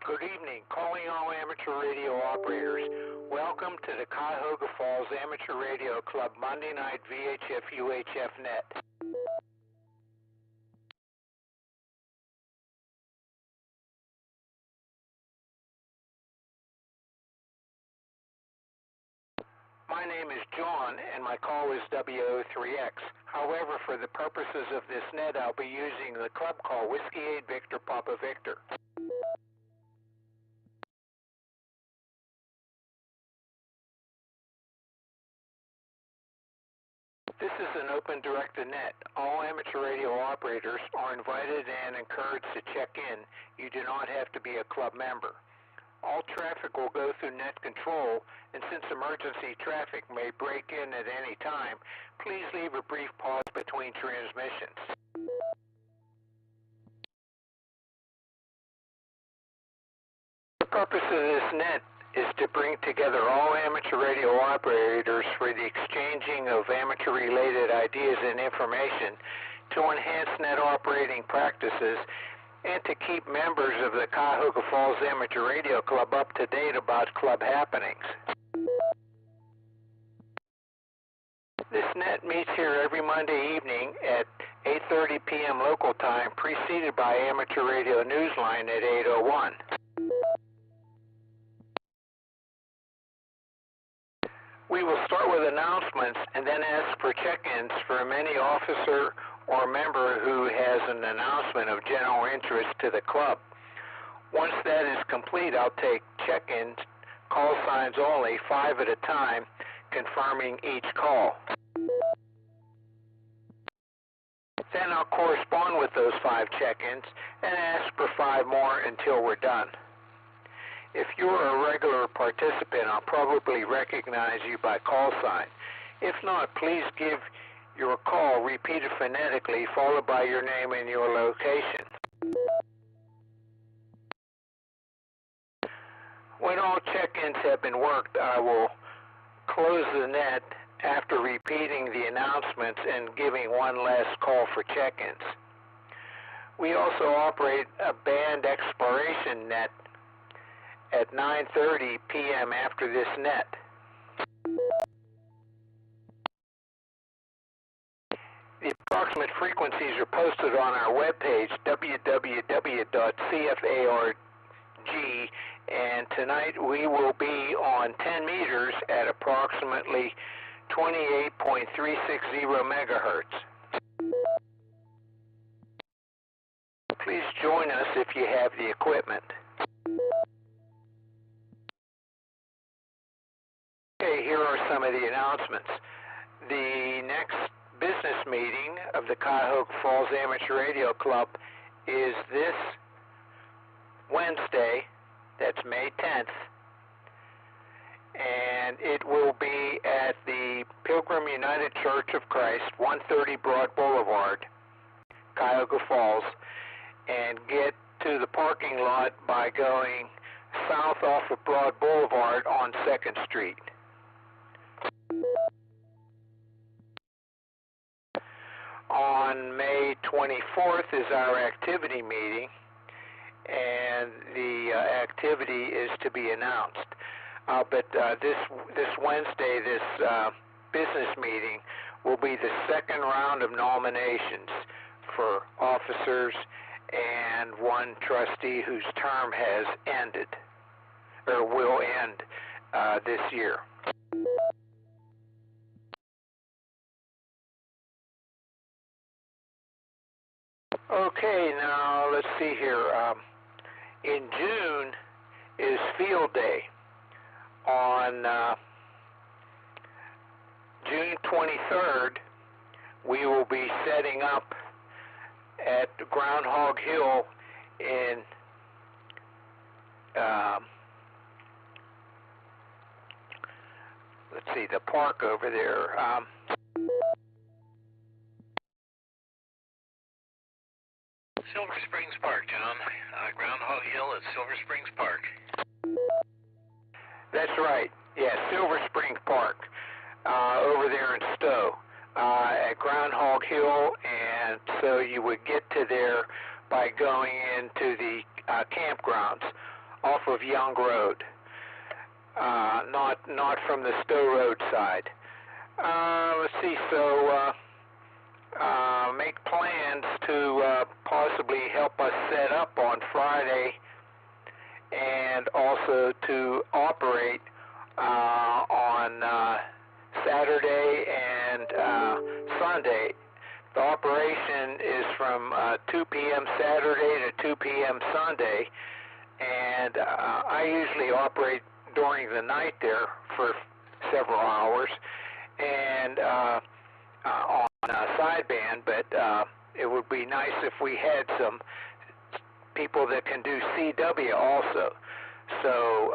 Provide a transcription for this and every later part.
Good evening. Calling all amateur radio operators. Welcome to the Cuyahoga Falls Amateur Radio Club Monday night VHF UHF net. My name is John and my call is WO3X. However, for the purposes of this net, I'll be using the club call Whiskey 8 Victor Papa Victor. This is an open directed net. All amateur radio operators are invited and encouraged to check in. You do not have to be a club member. All traffic will go through net control, and since emergency traffic may break in at any time, please leave a brief pause between transmissions. The purpose of this net is to bring together all amateur radio operators for the exchanging of amateur-related ideas and information to enhance net operating practices and to keep members of the Cuyahoga Falls Amateur Radio Club up to date about club happenings. This net meets here every Monday evening at 8:30 p.m. local time, preceded by Amateur Radio Newsline at 8:01. We will start with announcements and then ask for check-ins from any officer or member who has an announcement of general interest to the club. Once that is complete, I'll take check-ins, call signs only, 5 at a time, confirming each call. Then I'll correspond with those 5 check-ins and ask for 5 more until we're done. If you're a regular participant, I'll probably recognize you by call sign. If not, please give your call repeated phonetically, followed by your name and your location. When all check-ins have been worked, I will close the net after repeating the announcements and giving one last call for check-ins. We also operate a band exploration net at 9:30 p.m. after this net. The approximate frequencies are posted on our webpage, www.cfarg, and tonight we will be on 10 meters at approximately 28.360 megahertz. Please join us if you have the equipment. Okay, here are some of the announcements. The next business meeting of the Cuyahoga Falls Amateur Radio Club is this Wednesday, that's May 10th, and it will be at the Pilgrim United Church of Christ, 130 Broad Boulevard, Cuyahoga Falls, and get to the parking lot by going south off of Broad Boulevard on 2nd Street. On May 24th is our activity meeting, and the activity is to be announced. But this Wednesday, this business meeting will be the second round of nominations for officers and one trustee whose term has ended, or will end this year. Okay, now let's see here. In June is Field Day. On June 23rd, we will be setting up at Groundhog Hill in let's see, the park over there. Silver Springs Park, John. Groundhog Hill at Silver Springs Park. That's right. Yeah, Silver Springs Park, over there in Stowe, at Groundhog Hill, and so you would get to there by going into the campgrounds. off of Young Road, not from the Stowe Road side. Let's see. So make plans to possibly help us set up on Friday, and also to operate on Saturday and Sunday. The operation is from 2 p.m. Saturday to 2 p.m. Sunday, and I usually operate during the night there for several hours, and on sideband, but it would be nice if we had some people that can do CW also. So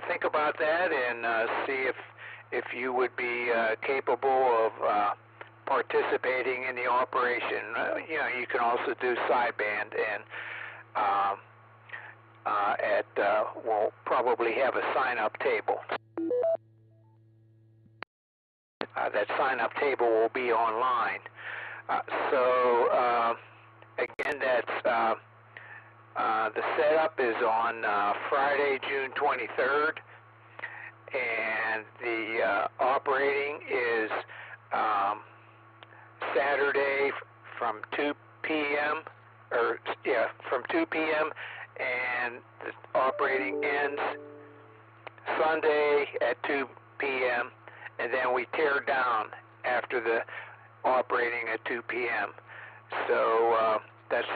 think about that and see if you would be capable of participating in the operation. You can also do sideband, and we'll probably have a sign-up table. That sign-up table will be online. Again, that's the setup is on Friday, June 23rd, and the operating is Saturday from 2 p.m. from 2 p.m. and the operating ends Sunday at 2 p.m. and then we tear down after the operating at 2 p.m. So that's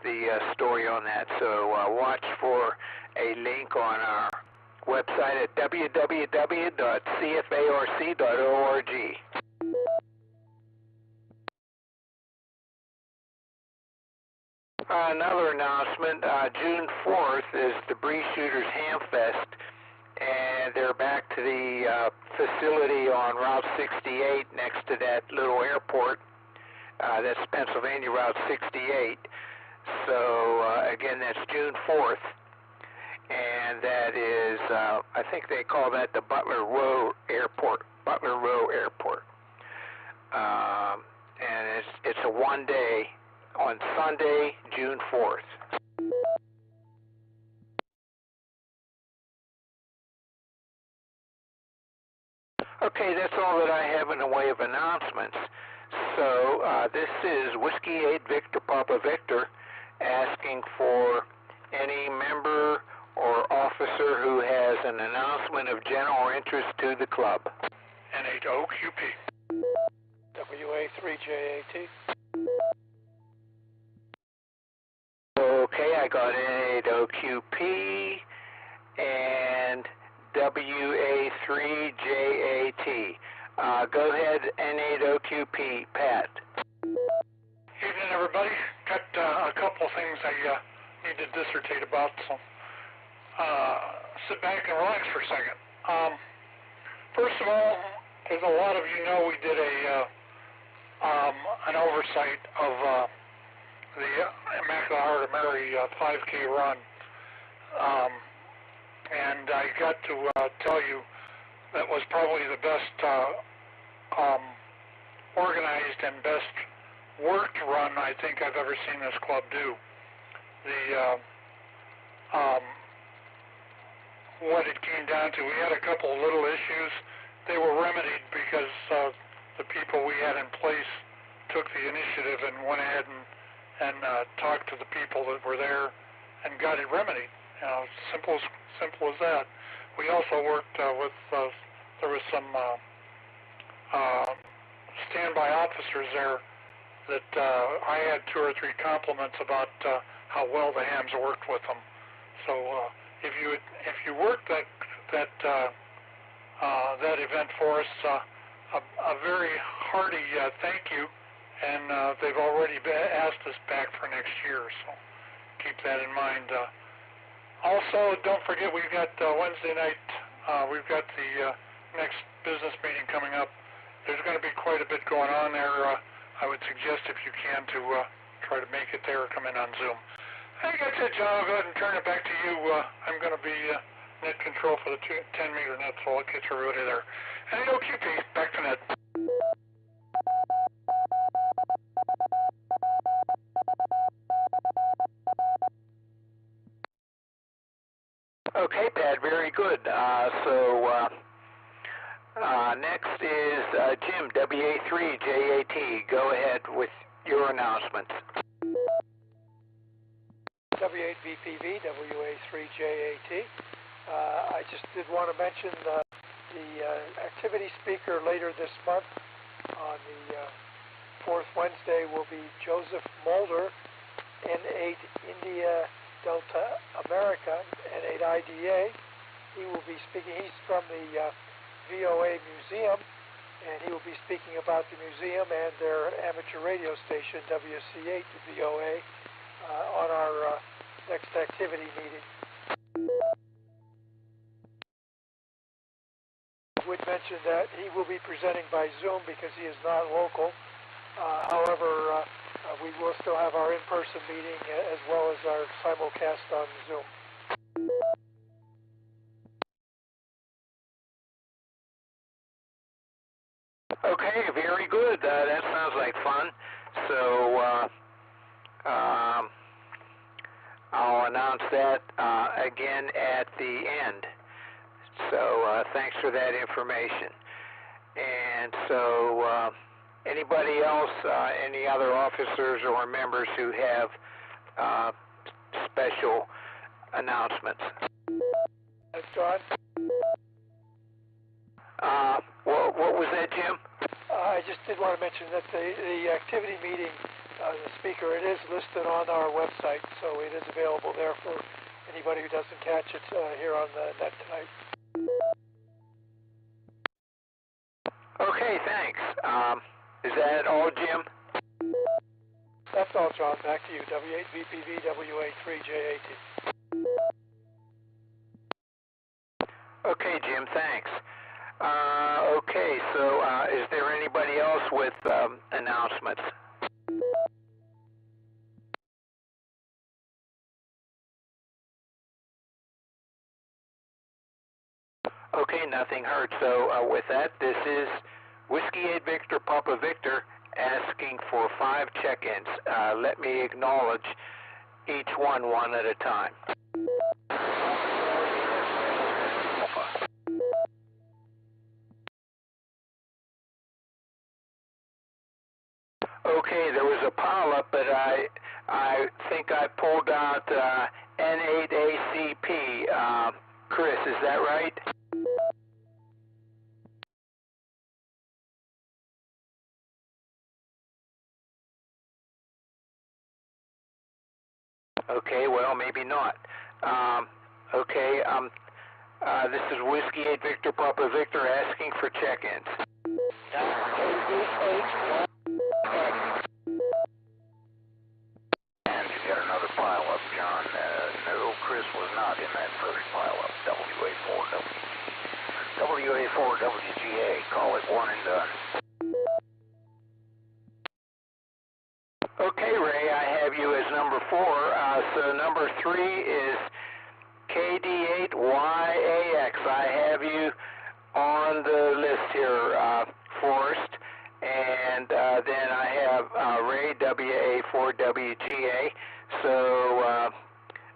the story on that. So watch for a link on our website at www.cfarc.org. Another announcement, June 4th is the Bree Shooters Hamfest, and they're back to the facility on Route 68 next to that little airport. That's Pennsylvania Route 68. So again, that's June 4th, and that is, I think they call that the Butler Row Airport. And it's a one-day on Sunday, June 4th. Okay, that's all that I have in the way of announcements. So this is Whiskey 8 Victor Papa Victor asking for any member or officer who has an announcement of general interest to the club. N8OQP. WA3JAT. Okay, I got N8OQP and WA3JAT. Go ahead, N8OQP, Pat. Evening, everybody. Got a couple things I need to dissertate about, so sit back and relax for a second. First of all, as a lot of you know, we did an oversight of the Immaculate Heart of Mary 5K run, and I got to tell you that was probably the best organized and best worked run I think I've ever seen this club do. What it came down to, we had a couple of little issues. They were remedied because the people we had in place took the initiative and went ahead and talked to the people that were there and got it remedied. Simple as that. We also worked with, there was some standby officers there that I had 2 or 3 compliments about how well the hams worked with them. So if you worked that event for us, a very hearty thank you, and they've already asked us back for next year, so keep that in mind. Also, don't forget we've got Wednesday night, we've got the next business meeting coming up. There's going to be quite a bit going on there. I would suggest, if you can, to try to make it there or come in on Zoom. I think that's it, John. I'll go ahead and turn it back to you. I'm going to be net control for the 10-meter net, so I'll get everybody there. And OQP, back to net. Okay, Pat, very good. Next is Jim, WA3JAT. Go ahead with your announcements. W8VPV, WA3JAT. I just did want to mention the activity speaker later this month on the fourth Wednesday will be Joseph Mulder, N8 India Delta America, N8 IDA. He will be speaking. He's from the VOA Museum, and he will be speaking about the museum and their amateur radio station, WC8 VOA, on our next activity meeting. I would mention that he will be presenting by Zoom because he is not local. However, we will still have our in-person meeting as well as our simulcast on Zoom. Okay, very good. That sounds like fun. So I'll announce that again at the end. So thanks for that information. And so anybody else, any other officers or members who have special announcements? John? What was that, Jim? I just did want to mention that the activity meeting, the speaker, it is listed on our website, so it is available there for anybody who doesn't catch it here on the net tonight. Okay, thanks. Is that all, Jim? That's all, John. Back to you. W8VPV, WA3JAT. Okay, Jim, thanks. Okay, so is there anybody else with announcements? Okay, nothing heard. So with that, this is Whiskey 8 Victor Papa Victor asking for 5 check-ins. Let me acknowledge each one at a time. Okay, there was a pile-up, but I think I pulled out N8ACP. Chris, is that right? Okay, well, maybe not. Okay, this is Whiskey 8 Victor Papa Victor asking for check-ins. And you got another pile-up, John. No, Chris was not in that first pile-up. WA4WGA, call it one and done. Okay, Ray, I have you as number 4. So number 3 is KD8YAX. I have you on the list here, Forrest. And then I have Ray, WA4WGA. So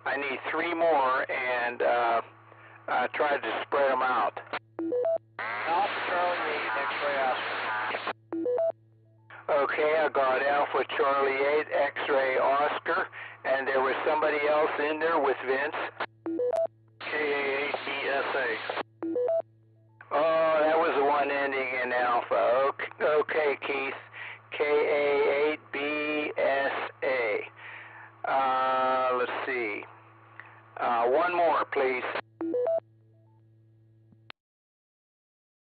I need 3 more, and try to spread them out. Alpha Charlie 8, X-ray Oscar. Okay, I got Alpha Charlie 8, X-ray Oscar, and there was somebody else in there with Vince. KA8BSA. Oh, that was the one ending in Alpha. Okay, Keith. KA8BSA. Let's see. One more, please.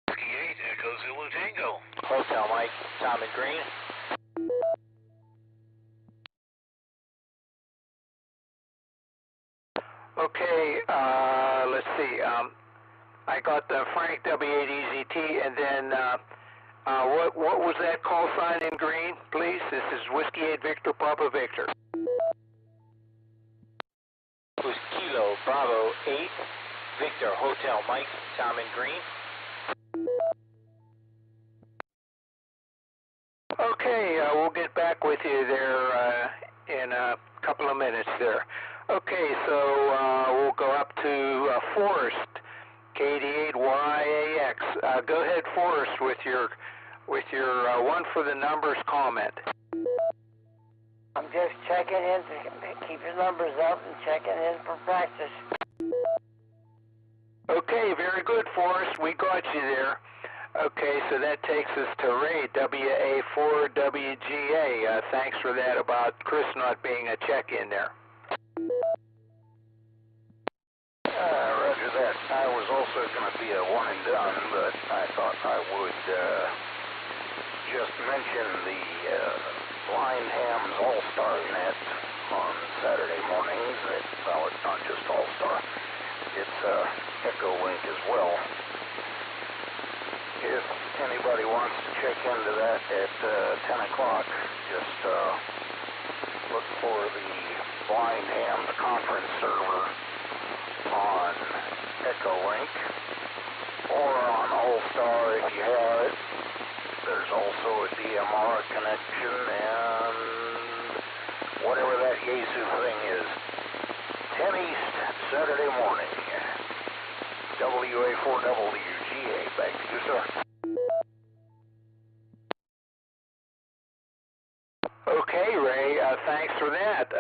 Whiskey 8, Echo Zulu Tango. Hotel Mike, Tom and Green. Okay, let's see. I got the Frank W8EZT, and then what was that call sign in green, please? This is Whiskey 8 Victor Papa Victor. It was Kilo Bravo 8, Victor Hotel Mike, Tom and Green. Okay, we'll get back with you there in a couple of minutes there. Okay, so we'll go up to Forrest, KD8YAX. Go ahead, Forrest, with your one for the numbers comment. I'm just checking in to keep your numbers up and checking in for practice. Okay, very good, Forrest. We got you there. Okay, so that takes us to Ray, WA4WGA. Thanks for that about Chris not being a check-in there. Roger that. I was also going to be a one and done, but I thought I would just mention the Blind Hams All-Star Net on Saturday mornings. Well, it's not just All-Star. It's Echo Link as well. If anybody wants to check into that at 10 o'clock, just look for the Blind Hams conference server on Echo Link or on All-Star if you have it. There's also a DMR connection and whatever that Yaesu thing is. 10 East, Saturday morning. WA4WGA. Back to you, sir. Okay, Ray, thanks for that.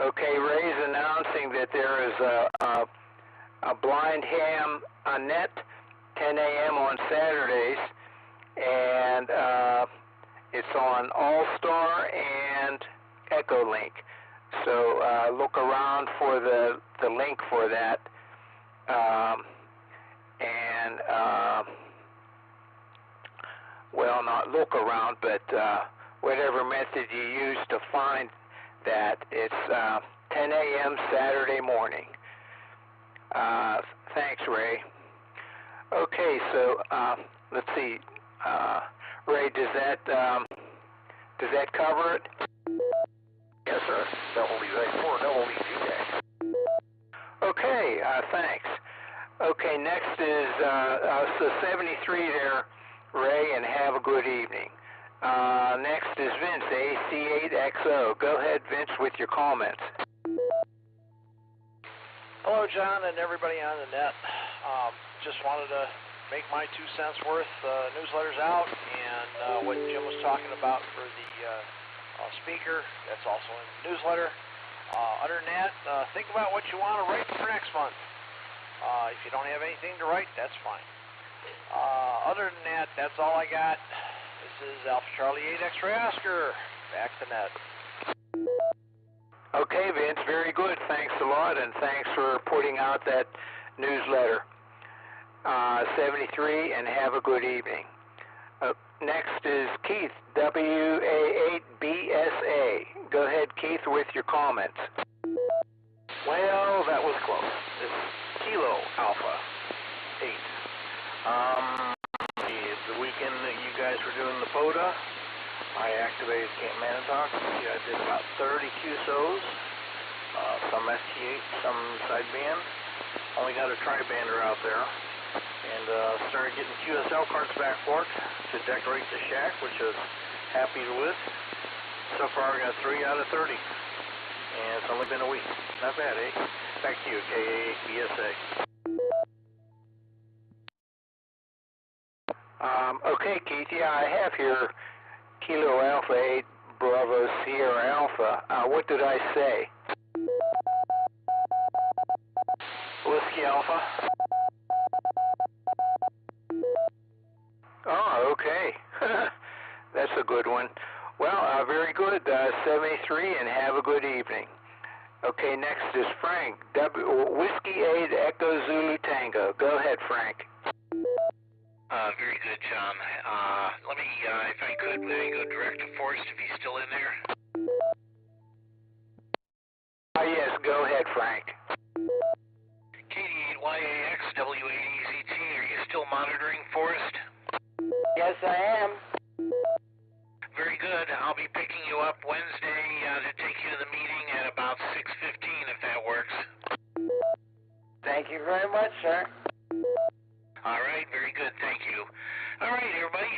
Okay, Ray's announcing that there is a Blind Ham net, 10 a.m. on Saturdays, and it's on All-Star and Echo Link. So look around for the link for that, well, not look around, but whatever method you use to find that, it's 10 a.m. Saturday morning. Thanks, Ray. Okay, so let's see, Ray, does that cover it? Yes, sir. WA4WGA. Okay, thanks. Okay, next is so 73 there, Ray, and have a good evening. Next is Vince, AC8XO. Go ahead, Vince, with your comments. Hello, John, and everybody on the net. Just wanted to make my 2 cents worth. Newsletter's out, and what Jim was talking about for the speaker, that's also in the newsletter. Other than that, think about what you want to write for next month. If you don't have anything to write, that's fine. Other than that, that's all I got. This is Alpha Charlie 8 X-Ray Oscar. Back to net. Okay, Vince, very good. Thanks a lot, and thanks for putting out that newsletter. 73, and have a good evening. Next is Keith, WA8BSA. Go ahead, Keith, with your comments. Well, that was close. It's Kilo Alpha 8. The weekend that you guys were doing the POTA, I activated Camp Manitowoc. I did about 30 QSOs, some ST8, some sideband. Only got a tri-bander out there. And started getting QSL cards back for it to decorate the shack, which I was happy with. So far, I got 3 out of 30. And it's only been a week. Not bad, eh? Back to you, KA8BSA. Okay, Keith, yeah, I have here Kilo Alpha 8 Bravo Sierra Alpha. What did I say? Whiskey Alpha. Oh, okay. That's a good one. Well, very good. 73, and have a good evening. Okay, next is Frank. Whiskey 8 Echo Zulu Tango. Go ahead, Frank. Very good, John. Let me, if I could, go direct to Forrest if he's still in there. Yes, go ahead, Frank. KD8YAX W8EZT, are you still monitoring Forrest? Yes, I am. Very good. I'll be picking you up Wednesday to take you to the meeting at about 6:15, if that works. Thank you very much, sir. All right, very good. Thank you. All right, everybody.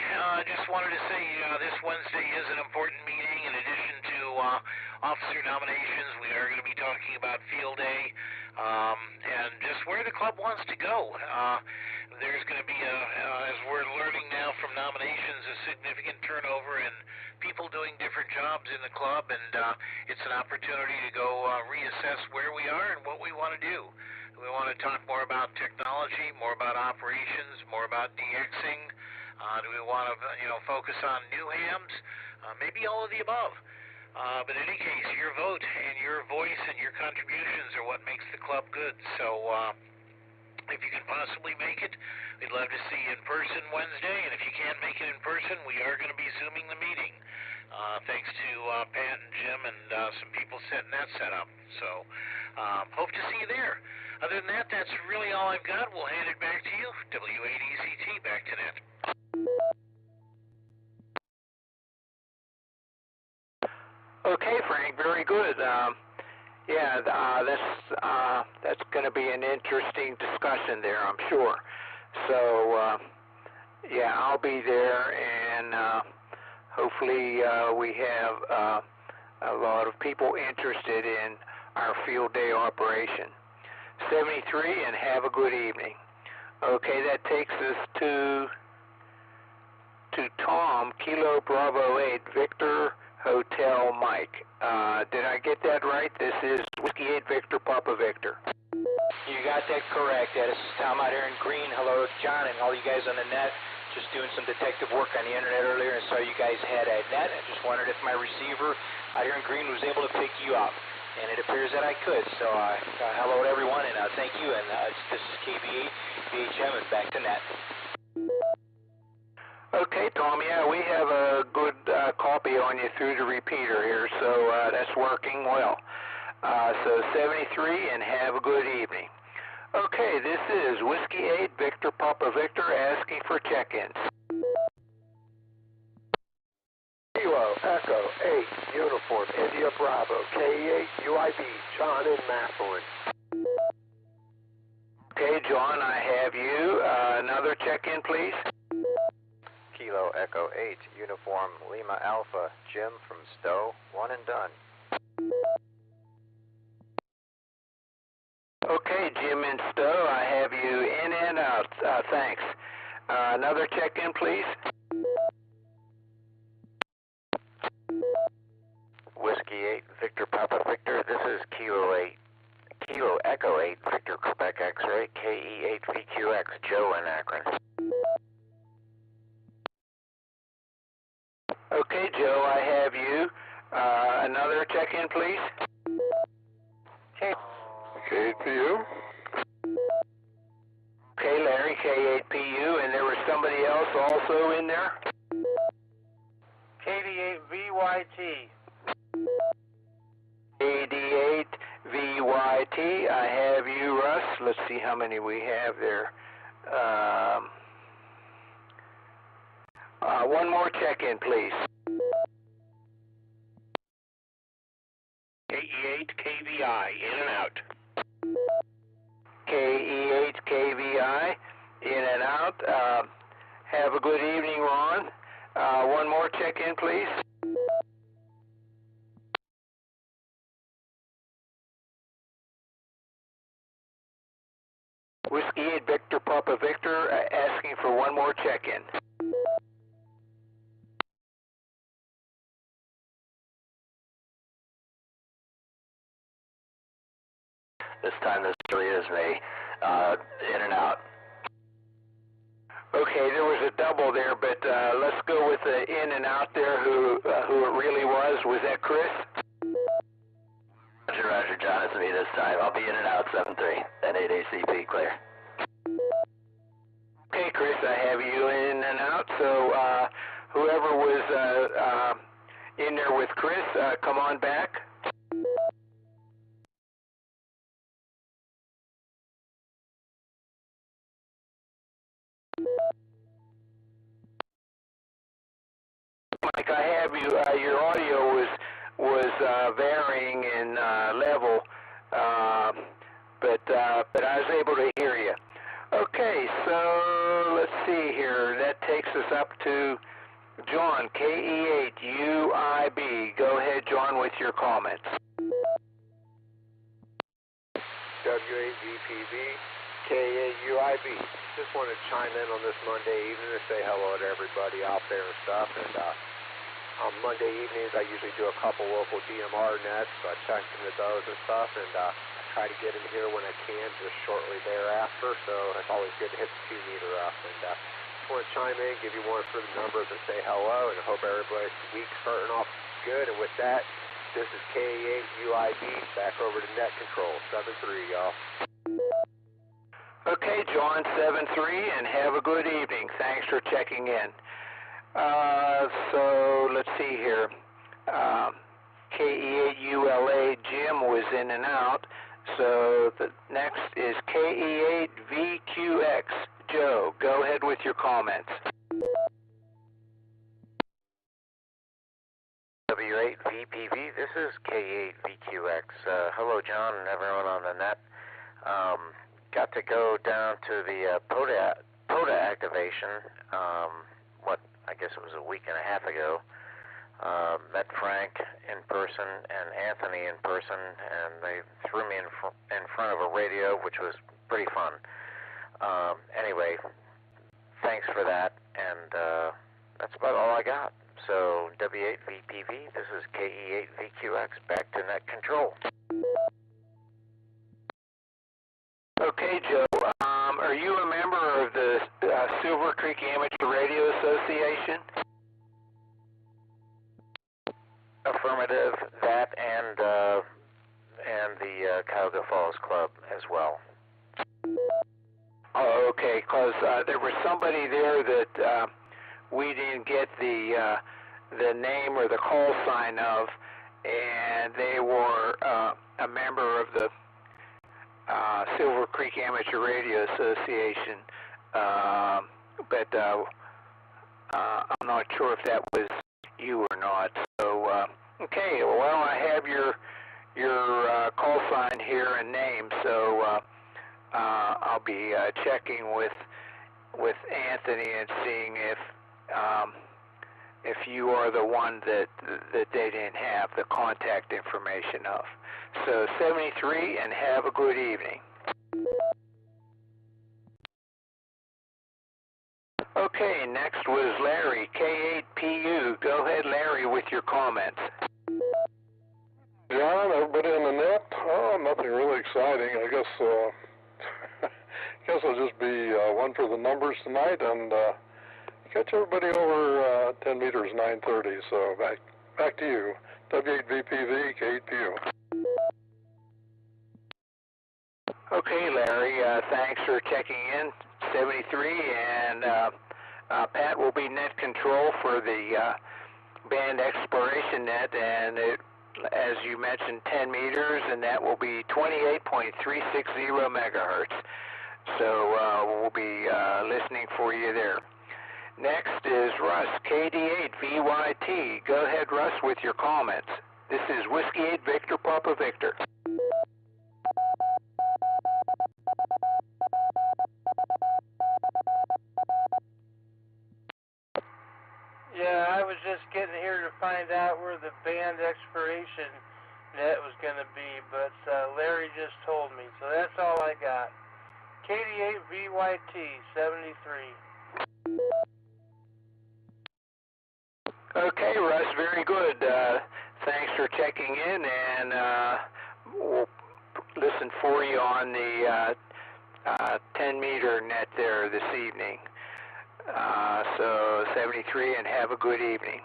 Just wanted to say this Wednesday is an important meeting in addition to off officer nominations. We are going to be talking about field day and just where the club wants to go. There's going to be, as we're learning now from nominations, a significant turnover and people doing different jobs in the club, and it's an opportunity to go reassess where we are and what we want to do. We want to talk more about technology, more about operations, more about DXing. Do we want to, focus on new hams? Maybe all of the above. But in any case, your vote and your voice and your contributions are what makes the club good. So if you can possibly make it, we'd love to see you in person Wednesday. And if you can't make it in person, we are going to be Zooming the meeting. Thanks to Pat and Jim and some people setting that set up. So hope to see you there. Other than that, that's really all I've got. We'll hand it back to you. W8ECT, back to net. Okay, Frank, very good. That's going to be an interesting discussion there, I'm sure. So, I'll be there, and hopefully we have a lot of people interested in our field day operation. 73, and have a good evening. Okay, that takes us to Tom, Kilo Bravo 8, Victor Hotel Mike. Did I get that right? This is Whiskey 8 Victor Papa Victor. You got that correct. This is Tom out here in Green. Hello, John, and all you guys on the net. Just doing some detective work on the internet earlier and saw you guys had a net. I just wondered if my receiver out here in Green was able to pick you up. And it appears that I could. So hello to everyone, and thank you. And this is KBA, VHM, and back to net. Okay, Tom, we have a good copy on you through the repeater here, so that's working well. So 73, and have a good evening. Okay, this is Whiskey 8, Victor Papa Victor, asking for check-ins. Kilo Echo 8, Uniform India Bravo, K8 UIB, John in Massillon. Okay, John, I have you. Another check-in, please. Kilo Echo 8, Uniform Lima Alpha, Jim from Stowe, one and done. Okay, Jim in Stowe, I have you in and out. Thanks. Another check-in, please. Whiskey 8, Victor Papa Victor, this is Kilo Echo 8, Victor Quebec X-Ray, KE8 VQX, Joe in Akron. Okay, Joe, I have you. Another check-in, please. K8PU. Okay, Larry, K8PU, and there was somebody else also in there? KD8VYT. KD8VYT, I have you, Russ. Let's see how many we have there. One more check-in, please. KE8KVI, in and out. KE8KVI, in and out. Have a good evening, Ron. One more check-in, please. Whiskey 8 Victor Papa Victor, asking for one more check-in. This time this really is me, in and out. Okay, there was a double there, but let's go with the in and out there who it really was. Was that Chris? Roger, John, it's me this time. I'll be in and out 7-3, N8 ACP, clear. Okay, Chris, I have you in and out, so whoever was in there with Chris, come on back. Mike, I have you. Your audio was varying in level, but I was able to hear you. Okay, so let's see here. That takes us up to John, KE8UIB. Go ahead, John, with with your comments. W8VPV, KAUIB. Just want to chime in on this Monday evening to say hello to everybody out there and stuff. And on Monday evenings, I usually do a couple local DMR nets, so I check into those and stuff, and I try to get in here when I can just shortly thereafter, so it's always good to hit the 2 meter up. And just want to chime in, give you one for the numbers, and say hello, and I hope everybody's week starting off good. And with that, this is K8UIB, back over to net control, 7-3, y'all. Okay, John, 7-3, and have a good evening. Thanks for checking in. So let's see here. KE8ULA, Jim was in and out. So the next is KE8VQX, Joe. Go ahead with your comments. W8VPV, this is K8VQX. Hello, John, and everyone on the net. Got to go down to the POTA activation, I guess it was a week and a half ago. Met Frank in person and Anthony in person, and they threw me in front of a radio, which was pretty fun. Anyway, thanks for that, and that's about all I got. So, W8VPV, this is KE8VQX, back to net control. Okay, Joe, are you a member of the Silver Creek Amateur Radio Association? Affirmative, that and the Cuyahoga Falls Club as well. Oh, okay, because there was somebody there that we didn't get the name or the call sign of, and they were a member of the Silver Creek Amateur Radio Association, but I'm not sure if that was you or not. So, okay, well, I have your call sign here and name, so I'll be checking with Anthony and seeing if you are the one that they didn't have the contact information of. So 73, and have a good evening. Okay, next was Larry, K8PU. Go ahead, Larry, with your comments. John, everybody on the net? Oh, nothing really exciting. I guess I'll just be one for the numbers tonight and catch everybody over 10 meters, 930. So back to you. W8VPV, K8PU. Okay, Larry, thanks for checking in. 73, and Pat will be net control for the band exploration net, and it, as you mentioned, 10 meters, and that will be 28.360 megahertz. So we'll be listening for you there. Next is Russ, KD8VYT. Go ahead, Russ, with your comments. This is Whiskey 8 Victor Papa Victor. Yeah, I was just getting here to find out where the band expiration net was going to be, but Larry just told me, so that's all I got. KD8VYT 73. Okay, Russ, very good. Thanks for checking in, and we'll listen for you on the 10-meter net there this evening. So 73, and have a good evening.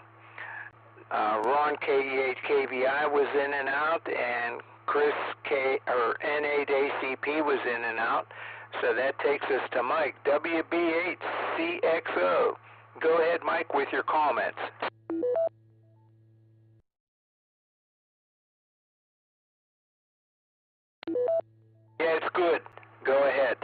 Ron, KE8KVI was in and out, and Chris N8ACP was in and out. So that takes us to Mike, WB8CXO. Go ahead, Mike, with your comments. Yeah, it's good. Go ahead.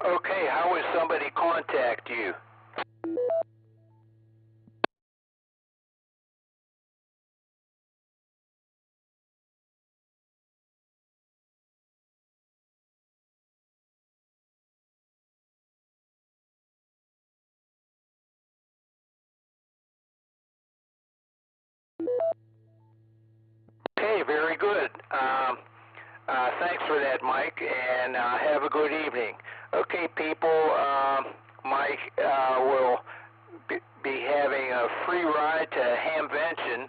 Okay, how would somebody contact you? Okay, very good. Thanks for that, Mike, and have a good evening. Okay, people, Mike will be having a free ride to Hamvention,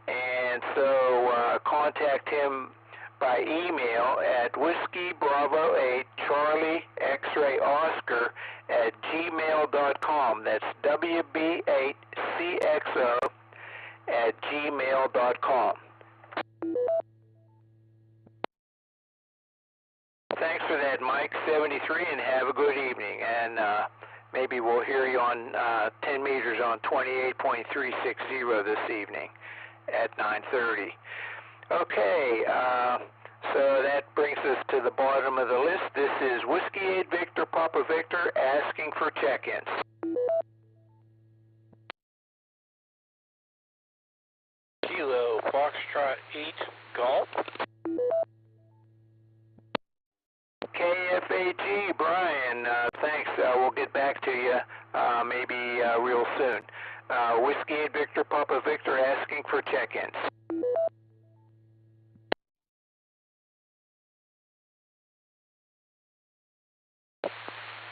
and so contact him by email at Whiskey Bravo 8 Charlie X-Ray Oscar at gmail.com. That's WB8CXO at gmail.com. Thanks for that, Mike. 73, and have a good evening. And maybe we'll hear you on 10 meters on 28.360 this evening at 9:30. Okay, so that brings us to the bottom of the list. This is Whiskey 8 Victor Papa Victor asking for check-ins. Kilo Foxtrot 8 Golf. KFAG, Brian, thanks. We'll get back to you maybe real soon. Whiskey 8 Victor Papa Victor asking for check-ins.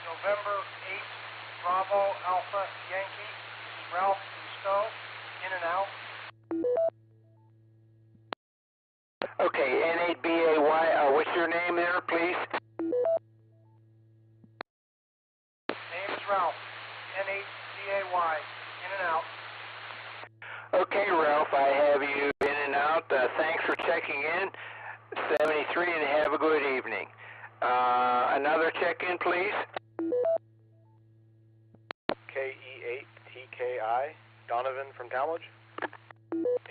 November 8, Bravo Alpha Yankee, Ralph Stowe, in and out. Okay, N8BAY, what's your name there, please? Name is Ralph, N8BAY, in and out. Okay, Ralph, I have you in and out. Thanks for checking in. 73, and have a good evening. Another check-in, please. KE8TKI, Donovan from Talmadge, in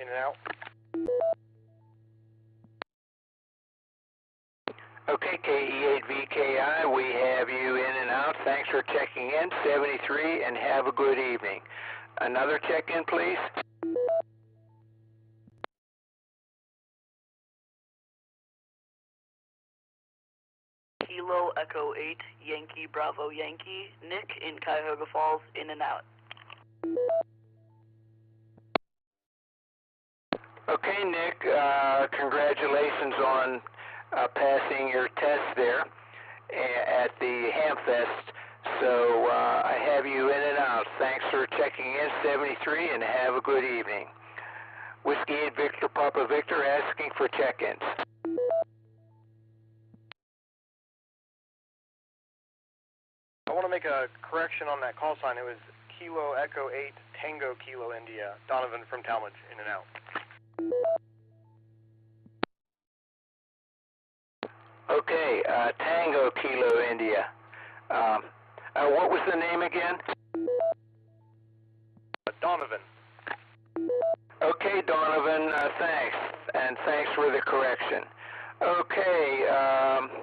and out. Okay, KE8VKI, we have you in and out. Thanks for checking in. 73, and have a good evening. Another check-in, please. Kilo Echo 8 Yankee Bravo Yankee, Nick in Cuyahoga Falls, in and out. Okay, Nick, congratulations on passing your test there at the Hamfest. So I have you in and out. Thanks for checking in, 73, and have a good evening. Whiskey 8 Victor Papa Victor asking for check-ins. I want to make a correction on that call sign. It was Kilo Echo 8 Tango Kilo India, Donovan from Talmadge, in and out. Okay, Tango Kilo India. What was the name again? Donovan. Okay, Donovan, thanks. And thanks for the correction. Okay,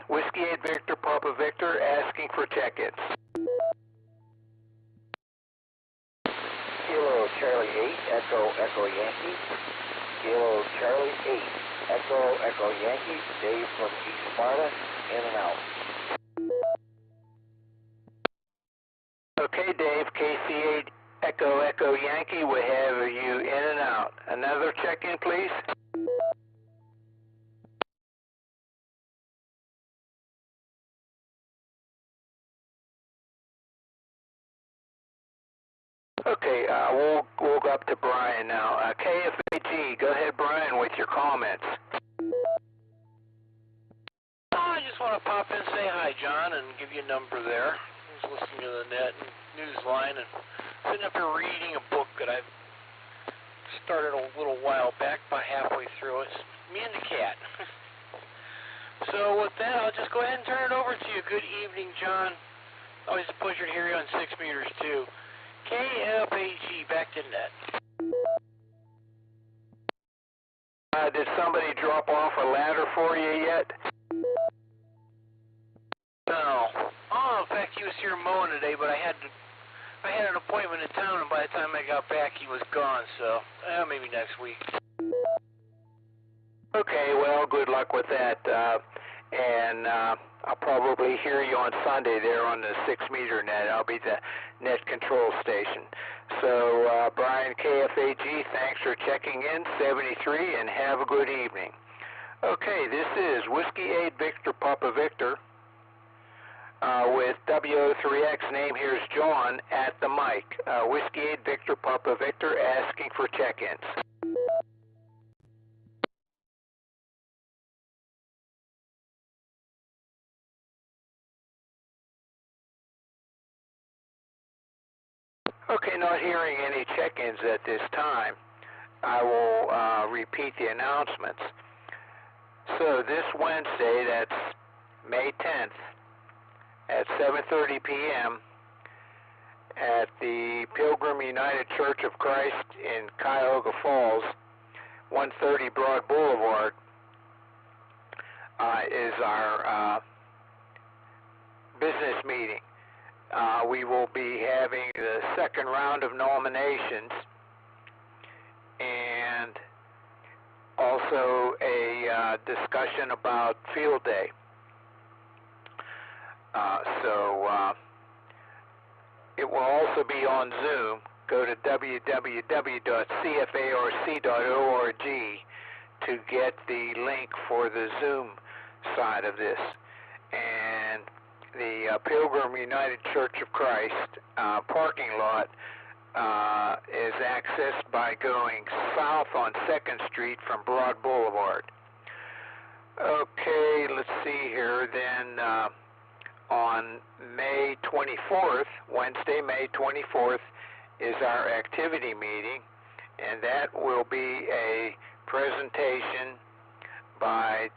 Whiskey 8 Victor Papa Victor asking for check-ins. Kilo Charlie 8 Echo Echo Yankee. Kilo Charlie 8 Echo Echo Yankee. Dave from East Sparta, in and out. Okay, Dave, KC8 Echo Echo Yankee, we have you in and out. Another check-in, please. Okay, we'll go up to Brian now. KFAG, go ahead, Brian, with your comments. I just want to pop in and say hi, John, and give you a number there. I was listening to the net and newsline and sitting up here reading a book that I've started a little while back, about halfway through. It's Me and the Cat. So with that, I'll just go ahead and turn it over to you. Good evening, John. Always a pleasure to hear you on 6 meters, too. KFAG, back to net. Did somebody drop off a ladder for you yet? No. Oh, in fact, was here mowing today, but I had an appointment in town, and by the time I got back, he was gone. So maybe next week. Okay, well, good luck with that, and I'll probably hear you on Sunday there on the 6-meter net. I'll be the net control station. So, Brian, KFAG, thanks for checking in, 73, and have a good evening. Okay, this is Whiskey 8 Victor Papa Victor with WO3X. Name here is John at the mic. Whiskey 8 Victor Papa Victor asking for check-ins. Okay, not hearing any check-ins at this time. I will repeat the announcements. So this Wednesday, that's May 10th, at 7:30 p.m. at the Pilgrim United Church of Christ in Cuyahoga Falls, 130 Broad Boulevard, is our business meeting. We will be having the second round of nominations and also a discussion about field day. It will also be on Zoom. Go to www.cfarc.org to get the link for the Zoom side of this. And the Pilgrim United Church of Christ parking lot is accessed by going south on 2nd Street from Broad Boulevard. Okay, let's see here. Then on May 24th, Wednesday, May 24th, is our activity meeting, and that will be a presentation by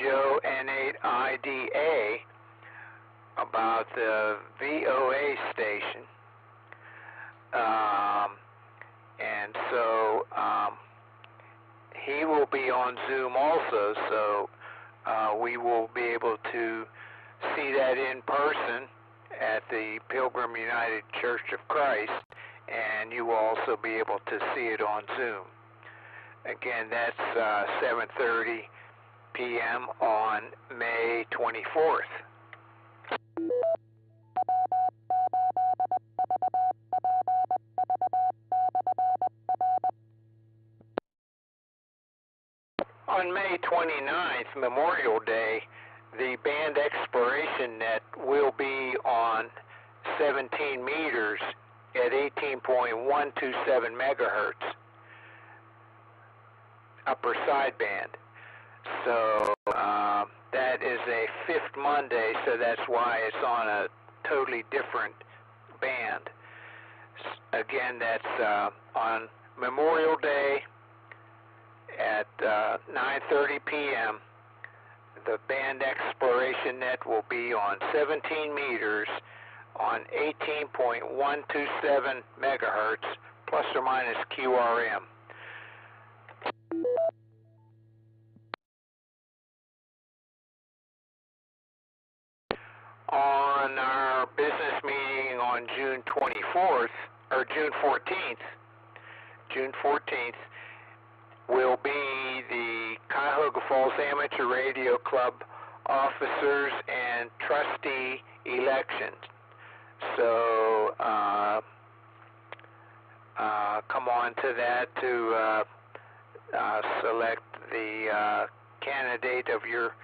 Joe N8IDA about the VOA station. And so he will be on Zoom also, so we will be able to see that in person at the Pilgrim United Church of Christ, and you will also be able to see it on Zoom. Again, that's 7:30 p.m. on May 24th. On May 29th, Memorial Day, the band exploration net will be on 17 meters at 18.127 megahertz, upper sideband. So that is a fifth Monday, so that's why it's on a totally different band. Again, that's on Memorial Day at 9:30 p.m. The band exploration net will be on 17 meters on 18.127 megahertz, plus or minus QRM. On our business meeting on June 24th, or June 14th, will be the Cuyahoga Falls Amateur Radio Club officers and trustee elections. So come on to that to select the candidate of your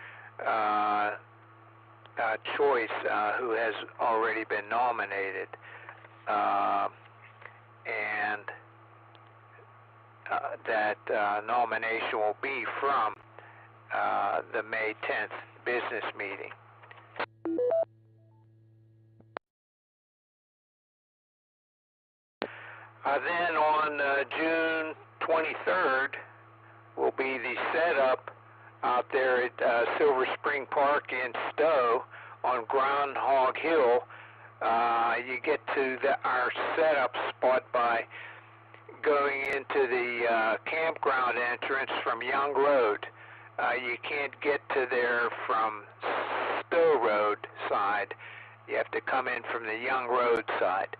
choice who has already been nominated. And that nomination will be from the May 10th business meeting. Then on June 23rd will be the setup out there at Silver Spring Park in Stowe on Groundhog Hill. You get to our setup spot by going into the campground entrance from Young Road. You can't get to there from Stowe Road side. You have to come in from the Young Road side.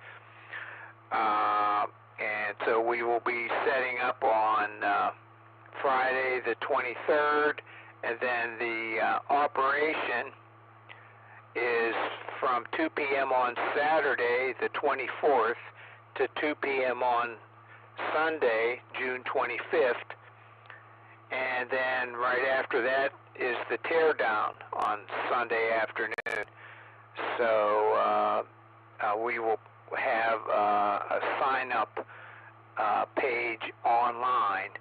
And so we will be setting up on Friday the 23rd, and then the operation is from 2 p.m. on Saturday the 24th to 2 p.m. on Sunday, June 25th, and then right after that is the teardown on Sunday afternoon. So we will have a sign-up page online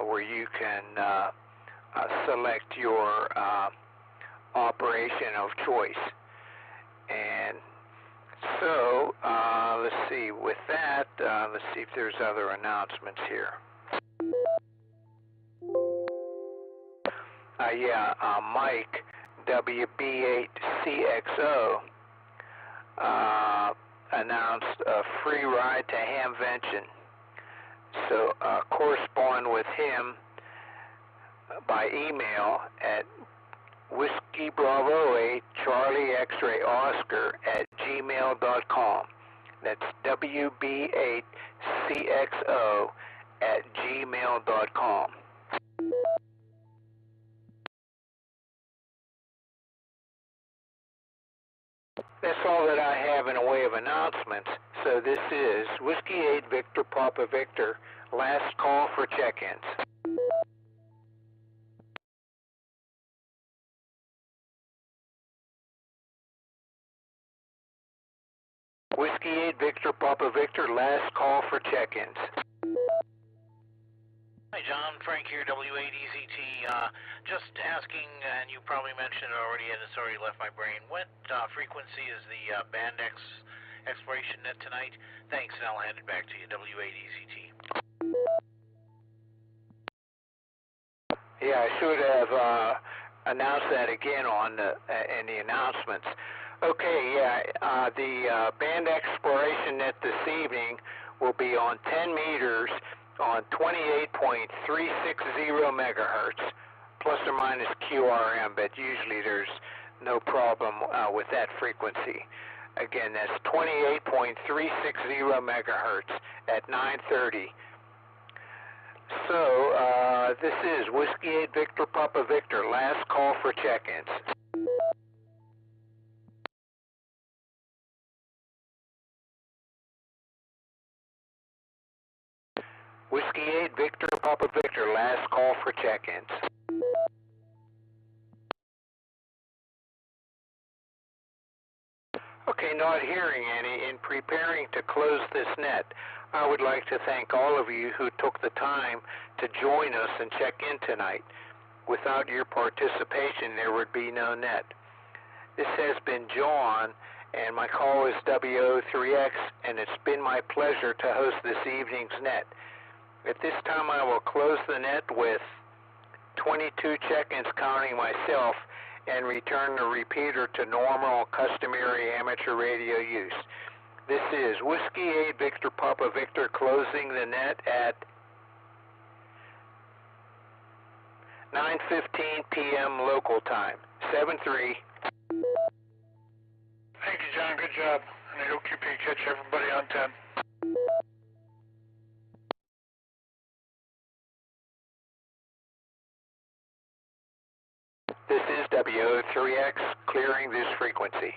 where you can select your operation of choice. And so, let's see, with that, let's see if there's other announcements here. Mike, WB8CXO, announced a free ride to Hamvention. So correspond with him by email at Whiskey Bravo 8 Charlie X-Ray Oscar at gmail.com. That's WB8CXO at gmail.com. That's all that I have in a way of announcements. So this is Whiskey 8 Victor Papa Victor, last call for check-ins. Whiskey 8 Victor Papa Victor, last call for check-ins. Hi, John. Frank here, W8EZT. Just asking, and you probably mentioned it already, and it's already left my brain. What frequency is the band exploration net tonight? Thanks, and I'll hand it back to you, W8EZT. Yeah, I should have announced that again on in the announcements. Okay, the band exploration net this evening will be on 10 meters on 28.360 megahertz, plus or minus QRM, but usually there's no problem with that frequency. Again, that's 28.360 megahertz at 9:30. So this is Whiskey 8 Victor Papa Victor, last call for check-ins. Whiskey 8 Victor Papa Victor, last call for check-ins. Okay, not hearing any. In preparing to close this net, I would like to thank all of you who took the time to join us and check in tonight. Without your participation, there would be no net. This has been John, and my call is WO3X, and it's been my pleasure to host this evening's net. At this time, I will close the net with 22 check-ins counting myself and return the repeater to normal, customary amateur radio use. This is Whiskey 8 Victor Papa Victor closing the net at 9:15 p.m. local time. 7-3. Thank you, John. Good job. And I hope you catch everybody on 10. This is WO3X clearing this frequency.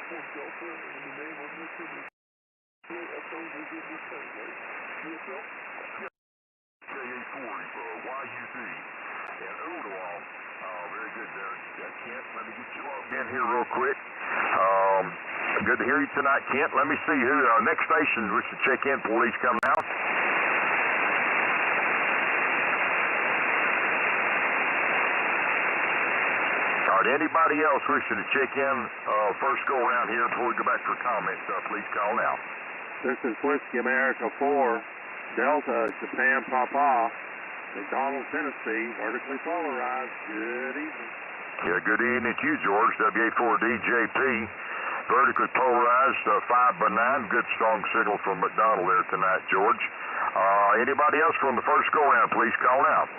In here real quick. Good to hear you tonight, Kent. Let me see who next station we should check in before these come out. All right, anybody else wishing to check in first go around here before we go back for comments, please call now. This is Whiskey America 4, Delta, Japan Papa, McDonald, Tennessee, vertically polarized. Good evening. Yeah, good evening to you, George. WA4DJP, vertically polarized, 5x9. Good strong signal from McDonald there tonight, George. Anybody else from the first go-round, please call now.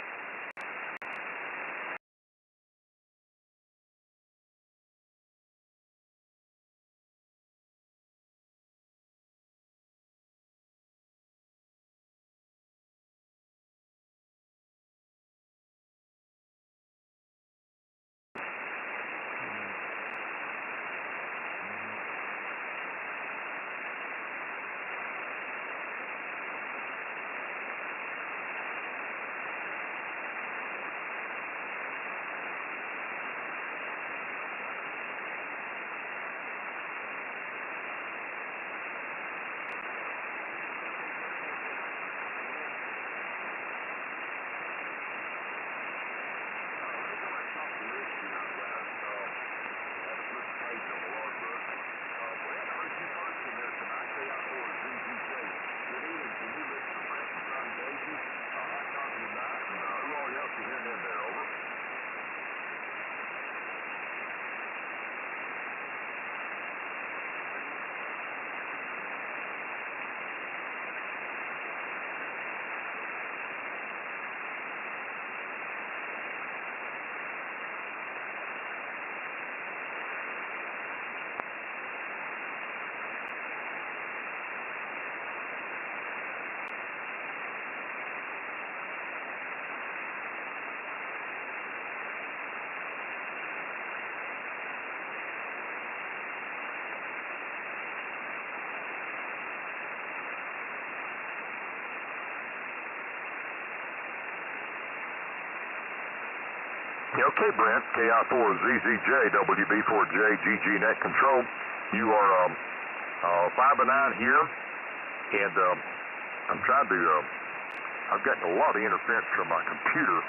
Okay, Brent, KI4ZZJ, WB4J, GG Net Control. You are 5x9 here, and I'm trying to, I've gotten a lot of interference from my computer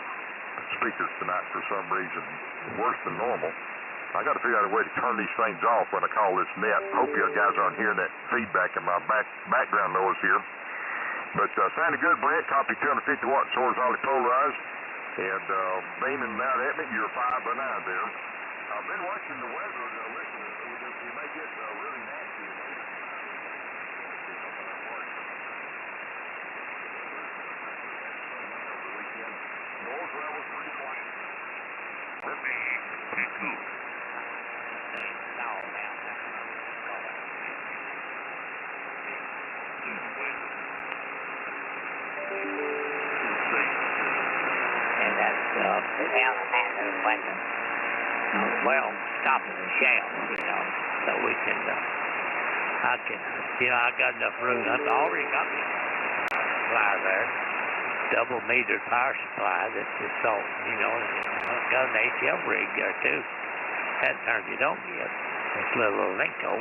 speakers tonight for some reason, worse than normal. I got to figure out a way to turn these things off when I call this net. Hope you guys aren't hearing that feedback in my background noise here. But sounded good, Brent. Copy 250 watts horizontally polarized. And beaming out at me, you're 5x9 there. I've been watching the weather. Listen, we may get really nasty later. Noise level's pretty quiet. Let me get cool. Well, stopping the shaft, so we can, I got enough room. I've already got me supply there, double meter power supply that's just salt, I've got an ATL rig there too. Hadn't turned it on yet. It's a little Linko.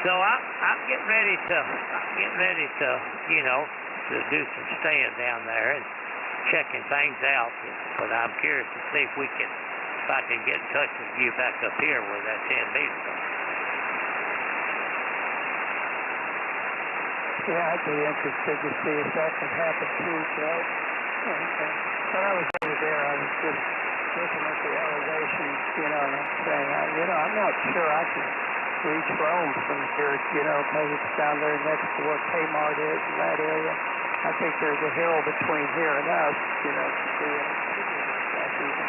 So I'm getting ready to, to do some staying down there and checking things out, but I'm curious to see if I can get in touch with you back up here where that 10 meters are. Yeah, I'd be interested to see if that can happen too, Joe. And when I was over there, I was just looking at the elevation, and I'm saying, I'm not sure I can reach Rome from here, because it's down there next to where Kmart is in that area. I think there's a hill between here and us, to do anything like that even.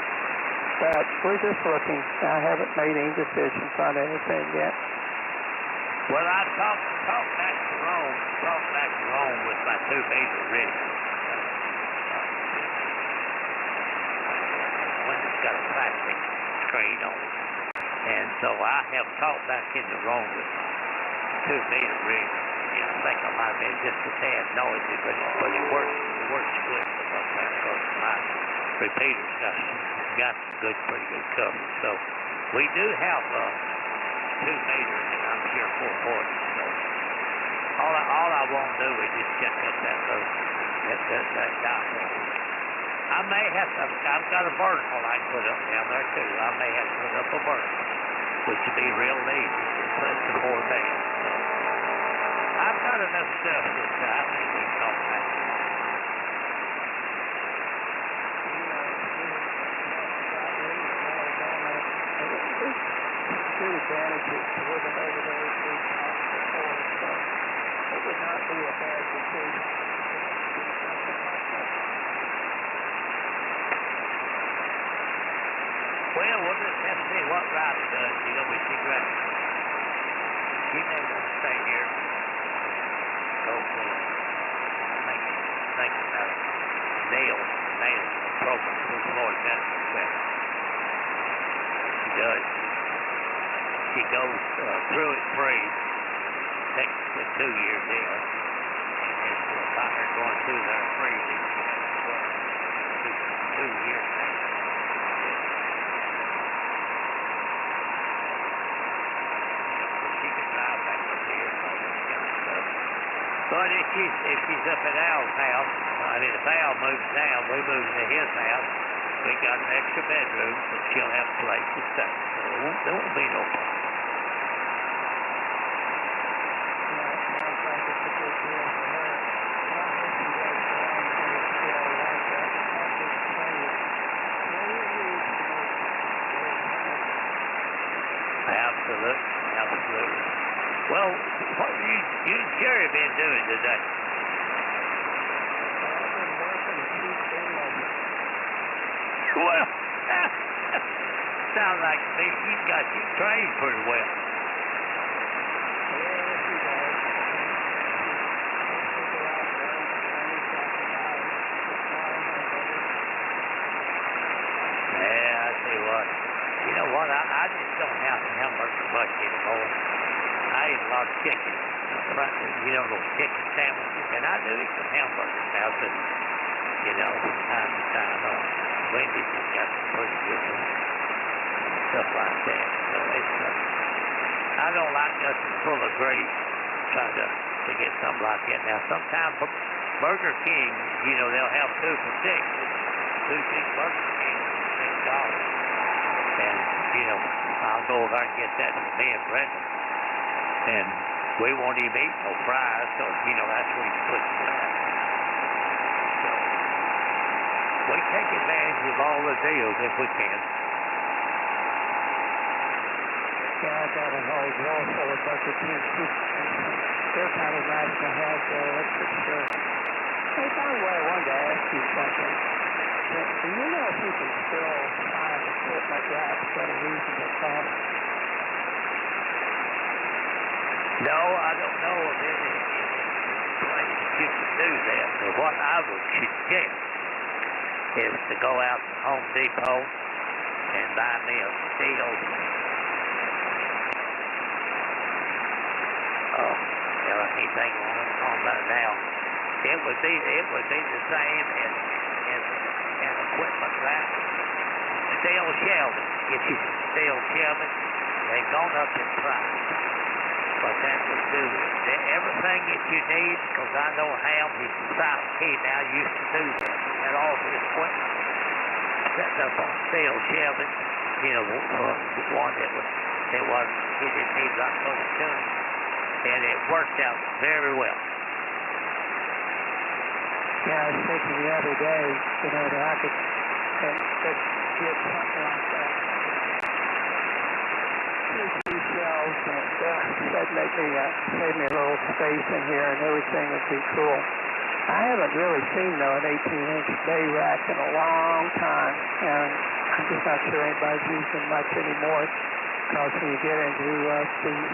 But we're just looking. I haven't made any decisions on anything yet. Well, I talked back to Rome with my 2-meter rig. One that's got a plastic screen on it. And so I have talked back in the room with 2-meter rig. I think I might have been just a tad noisy, but it works good because my repeater's got pretty good coverage. So we do have 2 meters, and I'm sure 440. So all I want to do is just check that loop, that dot. I may have to, I've got a vertical I can put up down there too. I may have to put up a vertical, which would be real easy to put the 4 down. So I've got enough stuff that I think we can talk about. Good advantages to living over there as we talked before, so it would not be a bad decision to do something like that. Well, we'll just have to see what Riley does. You know, we see Riley. He may want to stay here. Go for think about nail program through Floyd Medical Center. She does. She goes through it free, takes a 2-year deal, and then about her going through there free, then she has 2 years. She can drive back up here and all that kind of stuff. But if she's up at Al's house, I mean, if Al moves down, we move to his house. We got an extra bedroom, so she'll have a place to stay. So there won't be no problem. Absolutely. Well, what you and Jerry been doing today? Well, sounds like you got you trained pretty well. Yeah, I tell you what. You know what? I just don't have hamburgers much anymore. I eat a lot of chicken. Those chicken sandwiches, and I do eat some hamburgers now, but, from time to time. Wendy's has got some pretty good ones and stuff like that. So I don't like nothing full of grease. Try to get something like that. Now, sometimes Burger King, they'll have 2 for $6. 2 big Burger King for $6. And, I'll go over and get that for me and Brenda. And we won't even eat no fries, so, that's where you put it at. So, we take advantage of all the deals if we can. Yeah, I got an old wall full of Burger King too. They're kind of nice to have there, that's for sure. Hey, by the way, I wanted to ask you something. Do you know if you can still find equipment racks at a reasonable cost? No, I don't know of any place that you can do that. But what I would suggest is to go out to Home Depot and buy me a steel. I can't think of what I'm talking about now. It would be the same as an equipment rack. Steel shelving. Get you some steel shelving. They've gone up in price. But that would do it. Everything that you need, because I know Ham, he's a silent key now, used to do that. He had all his equipment set up on steel shelving, one that he didn't need like full of tune. And it worked out very well. Yeah, I was thinking the other day, that I could just get something like that. 2 shelves, and that'd save me a little space in here, and everything would be cool. I haven't really seen, though, an 18-inch bay rack in a long time, and I'm just not sure anybody's using much anymore, because when you get into these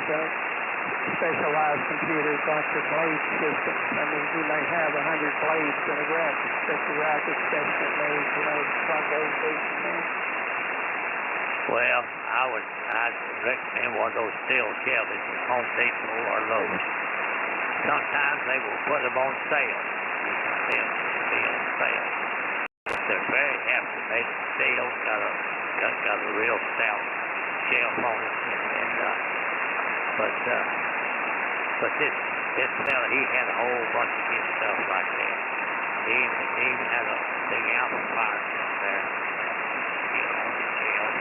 specialized computers like your blade systems, you may have 100 blades in a rack, but the rack is specially made, plug those 18 in. Well, I'd recommend one of those steel Chevys at Home Depot or Lowe's. Sometimes they will put them on sale. You can see them be on sale. They're very hefty, made of steel, got a real stout shelf on it, but this fella, he had a whole bunch of good stuff like that. He even had a big amplifier sitting there, on the shelf.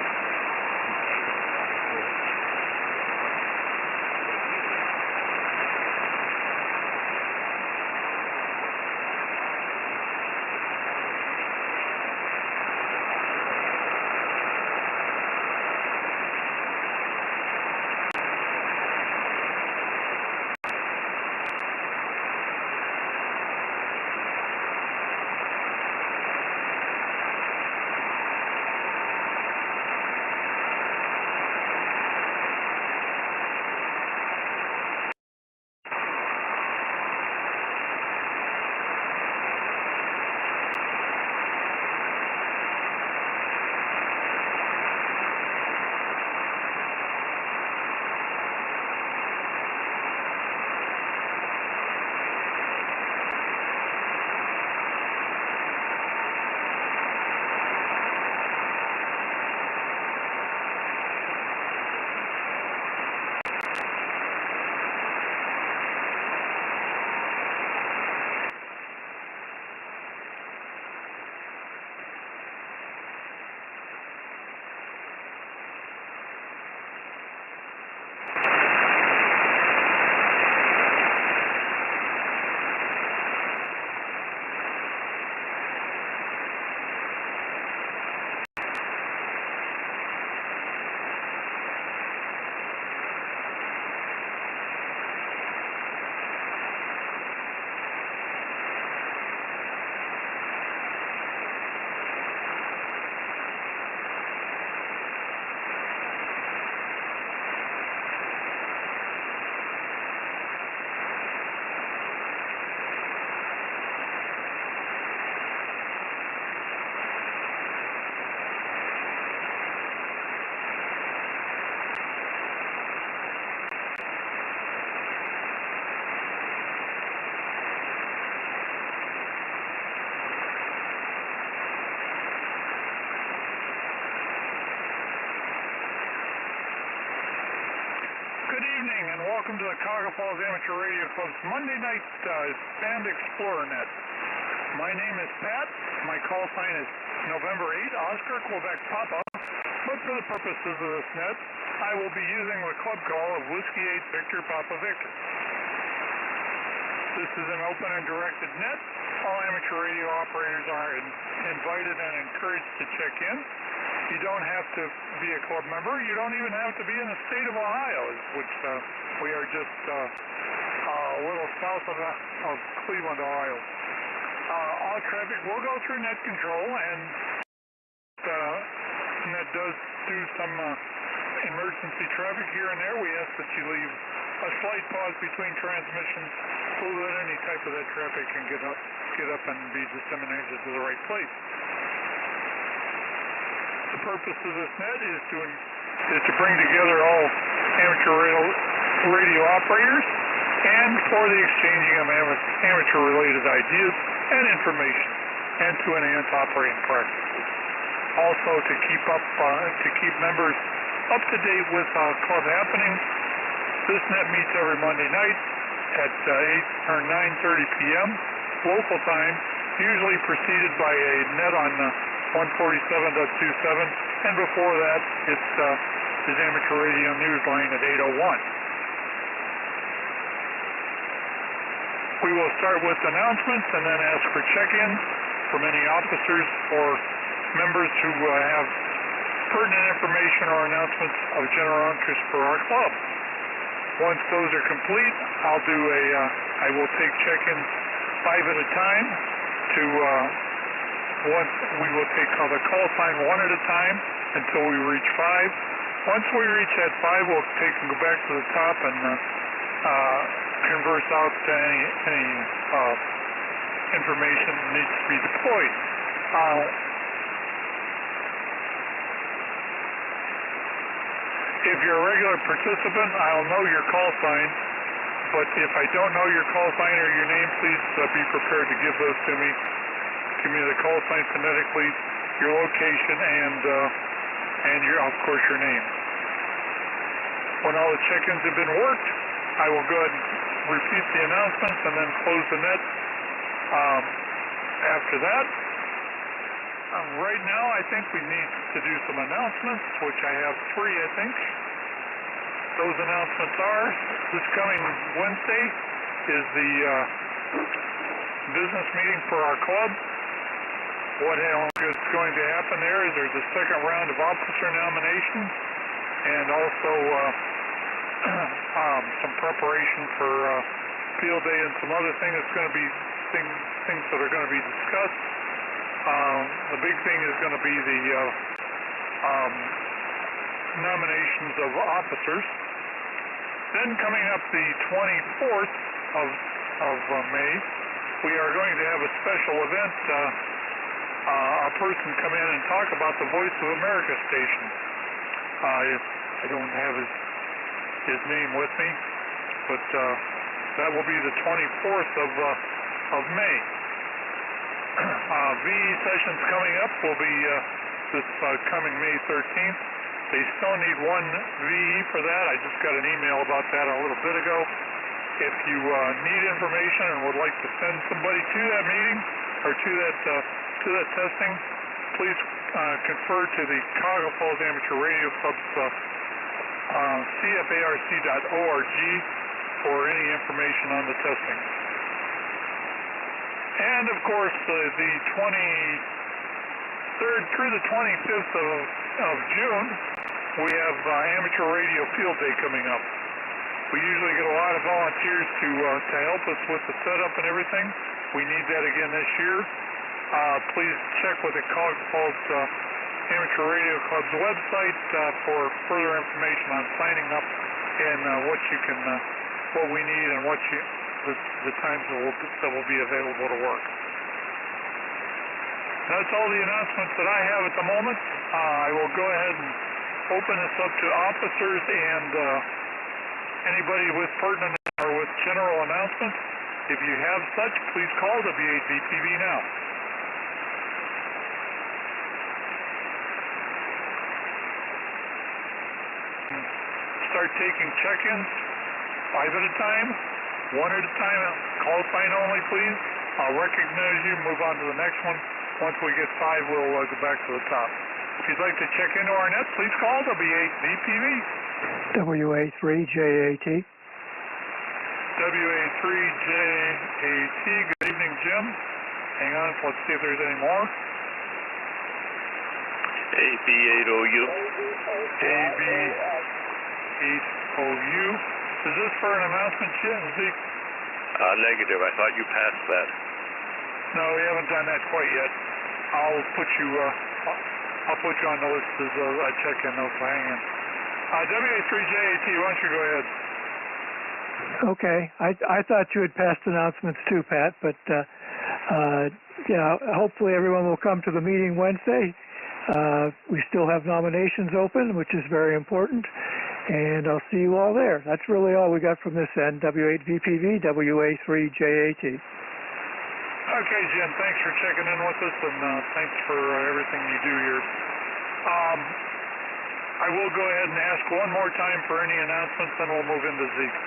Good evening and welcome to the Cuyahoga Falls Amateur Radio Club's Monday night Band Explorer Net. My name is Pat. My call sign is November 8, Oscar, Quebec, Papa. But for the purposes of this net, I will be using the club call of Whiskey 8 Victor Papa Victor. This is an open and directed net. All amateur radio operators are invited and encouraged to check in. You don't have to be a club member. You don't even have to be in the state of Ohio, which we are just a little south of Cleveland, Ohio. All traffic will go through net control, and net does do some emergency traffic here and there. We ask that you leave a slight pause between transmissions so that any type of that traffic can get up and be disseminated to the right place. The purpose of this net is to bring together all amateur radio operators and for the exchanging of amateur-related ideas and information, and to enhance operating practices. Also, to keep members up to date with club happenings. This net meets every Monday night at 8 or 9:30 p.m. local time, usually preceded by a net on 147.27, and before that, it's his amateur radio newsline at 8:01. We will start with announcements and then ask for check-ins from any officers or members who have pertinent information or announcements of general interest for our club. Once those are complete, I will take check-ins 5 at a time once we will take the call sign 1 at a time until we reach 5. Once we reach that 5, we'll go back to the top and converse out any information that needs to be deployed. if you're a regular participant, I'll know your call sign. But if I don't know your call sign or your name, please be prepared to give those to me. Give me the call sign phonetically, your location, and your, of course, your name. When all the check-ins have been worked, I will go ahead and repeat the announcements and then close the net. After that, right now, I think we need to do some announcements, which I have 3, I think. Those announcements are, this coming Wednesday is the business meeting for our club. What is going to happen there is there's a second round of officer nominations and also some preparation for field day and some other things that's going to be things that are going to be discussed. The big thing is going to be the nominations of officers. Then coming up the 24th of May, we are going to have a special event. A person come in and talk about the Voice of America station. I don't have his name with me, but that will be the 24th of May. VE sessions coming up will be this coming May 13th. They still need 1 VE for that. I just got an email about that a little bit ago. If you need information and would like to send somebody to that meeting or to that testing, please confer to the Cuyahoga Falls Amateur Radio Club's cfarc.org for any information on the testing. And of course, the 23rd through the 25th of June, we have Amateur Radio Field Day coming up. We usually get a lot of volunteers to help us with the setup and everything. We need that again this year. Please check with the Cuyahoga Falls Amateur Radio Club's website for further information on signing up and what we need and the times that will be available to work. That's all the announcements that I have at the moment. I will go ahead and open this up to officers and anybody with pertinent or with general announcements. If you have such, please call W8VPV now. Start taking check-ins 5 at a time, 1 at a time. Call sign only, please. I'll recognize you, move on to the next one. Once we get 5, we'll go back to the top. If you'd like to check into our net, please call W8VPV. WA3JAT. WA3JAT. Good evening, Jim. Hang on, let's see if there's any more. AB8OU. AB8OU. Is this for an announcement, Zeke? Negative. I thought you passed that. No, we haven't done that quite yet. I'll put you on the list as I check in those. Hang on. WA3JAT, why don't you go ahead? Okay. I thought you had passed announcements too, Pat, but hopefully everyone will come to the meeting Wednesday. We still have nominations open, which is very important, and I'll see you all there. That's really all we got from this end. W8VPV, WA3JAT. Okay, Jim, thanks for checking in with us, and thanks for everything you do here. I will go ahead and ask one more time for any announcements, then we'll move into Zeke.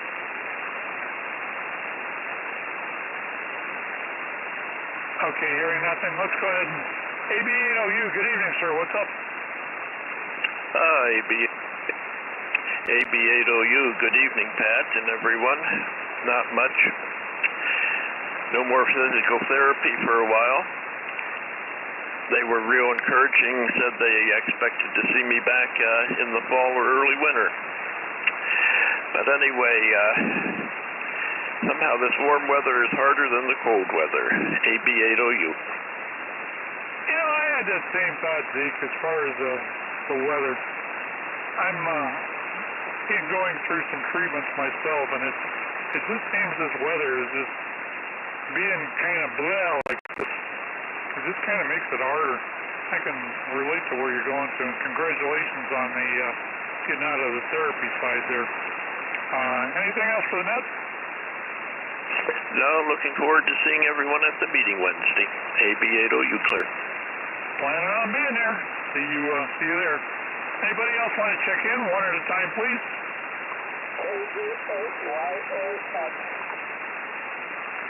Okay, hearing nothing, let's go ahead and... AB8OU, good evening, sir. What's up? AB8OU, good evening, Pat, and everyone. Not much. No more physical therapy for a while. They were real encouraging, said they expected to see me back in the fall or early winter. But anyway, somehow this warm weather is harder than the cold weather. AB8OU. You know, I had that same thought, Zeke, as far as the weather. I'm going through some treatments myself, and it just seems this weather is just being kind of blah like this. It just kind of makes it harder. I can relate to where you're going to, and congratulations on the getting out of the therapy side there. Anything else for the net? No, looking forward to seeing everyone at the meeting Wednesday. AB8OU clear. Planning on being there. See you there. Anybody else want to check in? One at a time, please.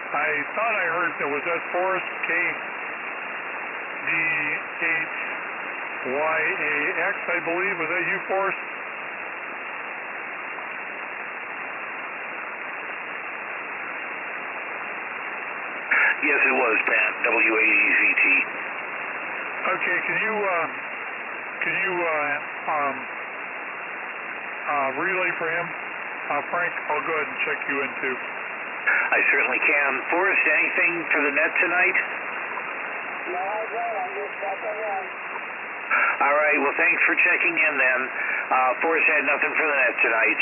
I thought I heard there was that Forrest KDHYAX, I believe. Was that you, Forrest? Yes, it was, Pat. W-A-E-Z-T. Okay, can you relay for him? Frank, I'll go ahead and check you in too. I certainly can. Forrest, anything for the net tonight? No, I don't. I'm just checking in. All right, well, thanks for checking in then. Forrest had nothing for the net tonight.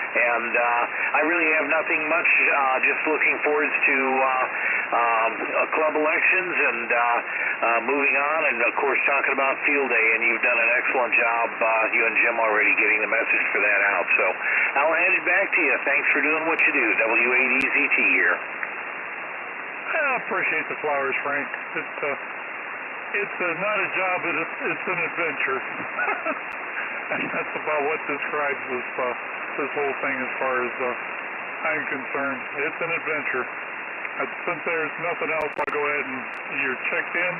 And I really have nothing much, just looking forward to club elections and moving on, and of course talking about field day, and you've done an excellent job, you and Jim, already getting the message for that out. So I'll hand it back to you. Thanks for doing what you do. W-A-D-Z-T here. I appreciate the flowers, Frank. It's not a job, but it's an adventure. And that's about what describes this whole thing as far as I'm concerned. It's an adventure. Since there's nothing else, I'll go ahead and you're checked in.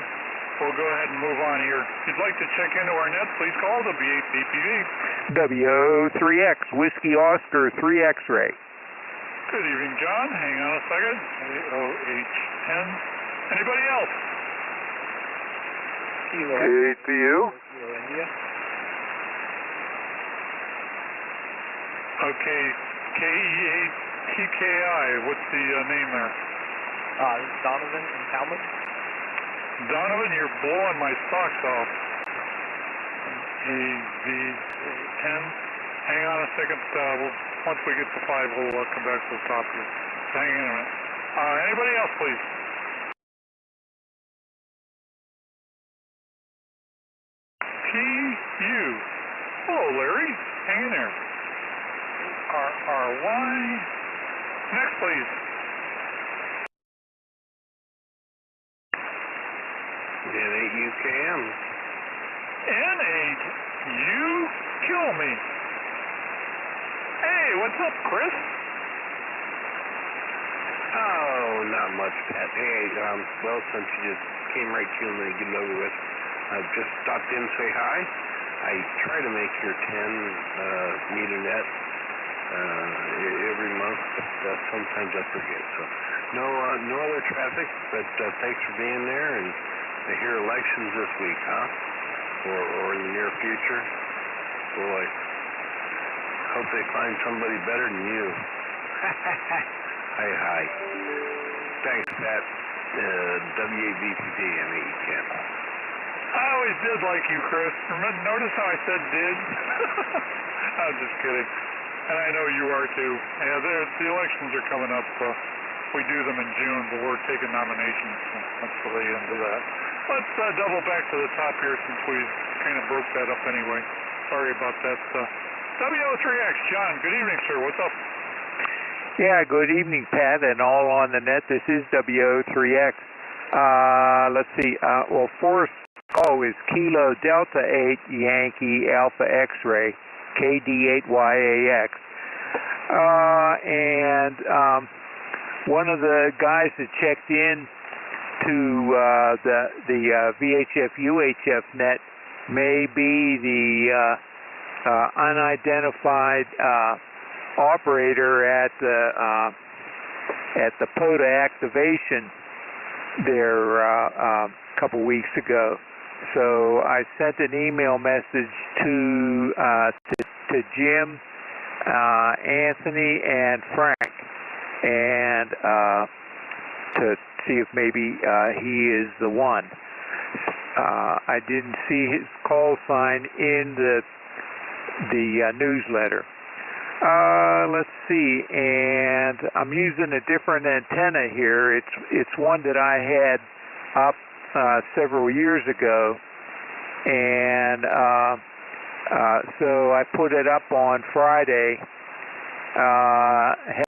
We'll go ahead and move on here. If you'd like to check into our net, please call W8BPV. W03X, Whiskey Oscar 3 X-ray. Good evening, John. Hang on a second. AOH10. Anybody else? Good to you. Okay, KE8TKI, what's the name there? Donovan and Talbot. Donovan, you're blowing my socks off. AV10. Hang on a second. Once we get to 5, we'll come back to the top here. Hang in a minute. Anybody else, please? PU. Hello, Larry. Hang in there. RRY. Next, please. N8UKM. N8U kill me. Hey, what's up, Chris? Oh, not much, Pat. Hey, well, since you just came right to and get it over with, I just stopped in to say hi. I try to make your 10 meter net every month, but sometimes I forget. So no other traffic, but thanks for being there. And I hear elections this week, huh? Or in the near future. Boy, hope they find somebody better than you. Hi. Thanks, Pat. W8BPD, M8UKM. I always did like you, Chris. Notice how I said did? I'm just kidding. And I know you are too. Yeah, the elections are coming up. We do them in June, but we're taking nominations. That's the way into that. Let's double back to the top here since we kind of broke that up anyway. Sorry about that. W03X, John, good evening, sir. What's up? Yeah, good evening, Pat, and all on the net. This is W03X. Let's see. Well, Forrest is Kilo Delta 8 Yankee Alpha X-ray, KD8YAX. And one of the guys that checked in to the VHF UHF net may be the unidentified operator at the POTA activation there a couple weeks ago. So I sent an email message to Jim, Anthony, and Frank, and to see if maybe he is the one. I didn't see his call sign in the newsletter. Let's see, and I'm using a different antenna here. It's one that I had up several years ago, and So I put it up on Friday,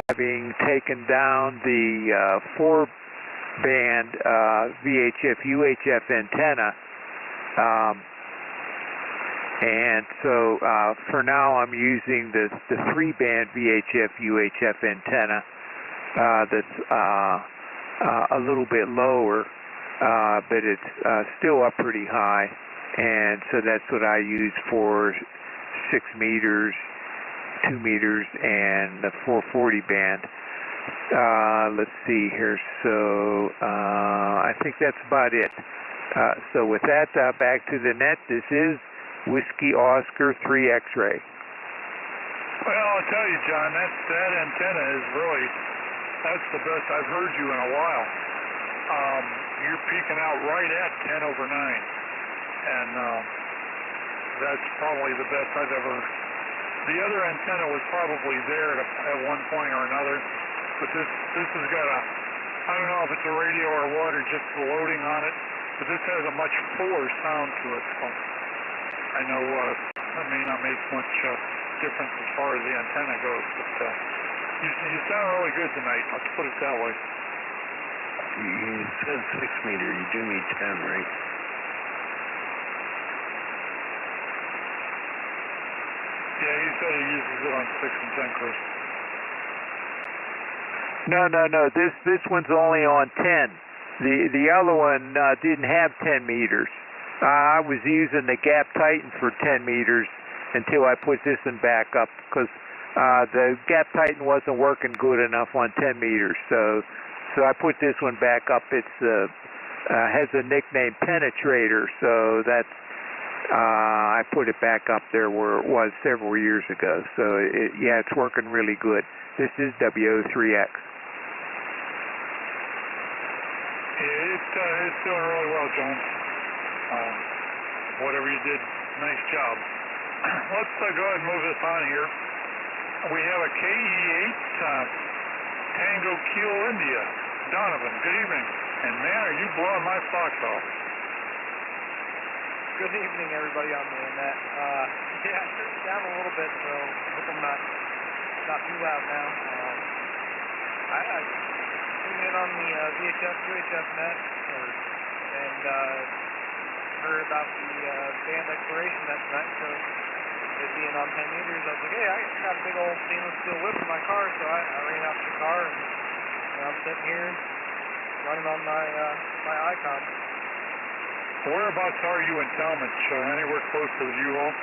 having taken down the 4-band VHF-UHF antenna. And so for now I'm using the 3-band VHF-UHF antenna that's a little bit lower, but it's still up pretty high. And so that's what I use for 6 meters, 2 meters, and the 440 band. Let's see here. So I think that's about it. So with that, back to the net. This is Whiskey Oscar 3 X-ray. Well, I'll tell you, John, that antenna is really, that's the best I've heard you in a while. You're peaking out right at 10 over 9. And that's probably the best I've ever. The other antenna was probably there at one point or another, but this has got a, I don't know if it's a radio or what, or just the loading on it, but this has a much fuller sound to it. So I know that may not make much difference as far as the antenna goes, but you sound really good tonight. Let's put it that way. You said 6 meter. You do need 10, right? Yeah, he said he uses it on 6 and 10, Chris. No. This one's only on 10. The other one didn't have 10 meters. I was using the Gap Titan for 10 meters until I put this one back up, because the Gap Titan wasn't working good enough on 10 meters. So I put this one back up. It's has a nickname Penetrator, so that's I put it back up there where it was several years ago. So yeah, it's working really good. This is WO3X. It's doing really well, John. Whatever you did, nice job. Let's go ahead and move this on here. We have a KE8 Tango Kilo India. Donovan, good evening. And man, are you blowing my socks off? Good evening, everybody on the internet. Yeah, I turned it down a little bit, so I hope I'm not too loud now. I tuned in on the VHF, UHF net, and heard about the band exploration that night, so it being on 10 meters, I was like, hey, I got a big old stainless steel whip in my car, so I ran out to the car, and I'm sitting here running on my Icon. Whereabouts are you in Talmadge? Anywhere close to the U-Haul?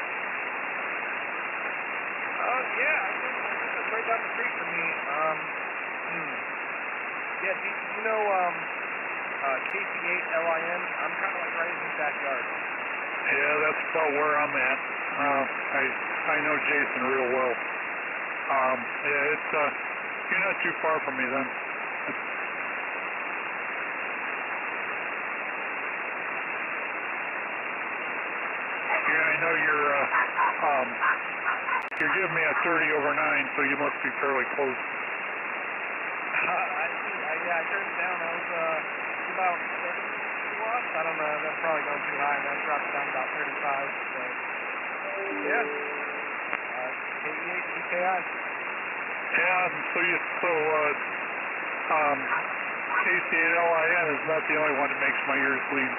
Yeah, I think that's right down the street from me. Yeah, do you know KC8LIN? I'm kind of like right in his backyard. Yeah, that's about where I'm at. I know Jason real well. Yeah, it's you're not too far from me then. Yeah, I know you're giving me a 30 over 9, so you must be fairly close. Yeah, I turned it down. I was about 70 watts. I don't know. That's probably going too high. That dropped it down to about 35. So, yeah. KE8 DKI. Yeah, KC8LIN is not the only one that makes my ears bleed.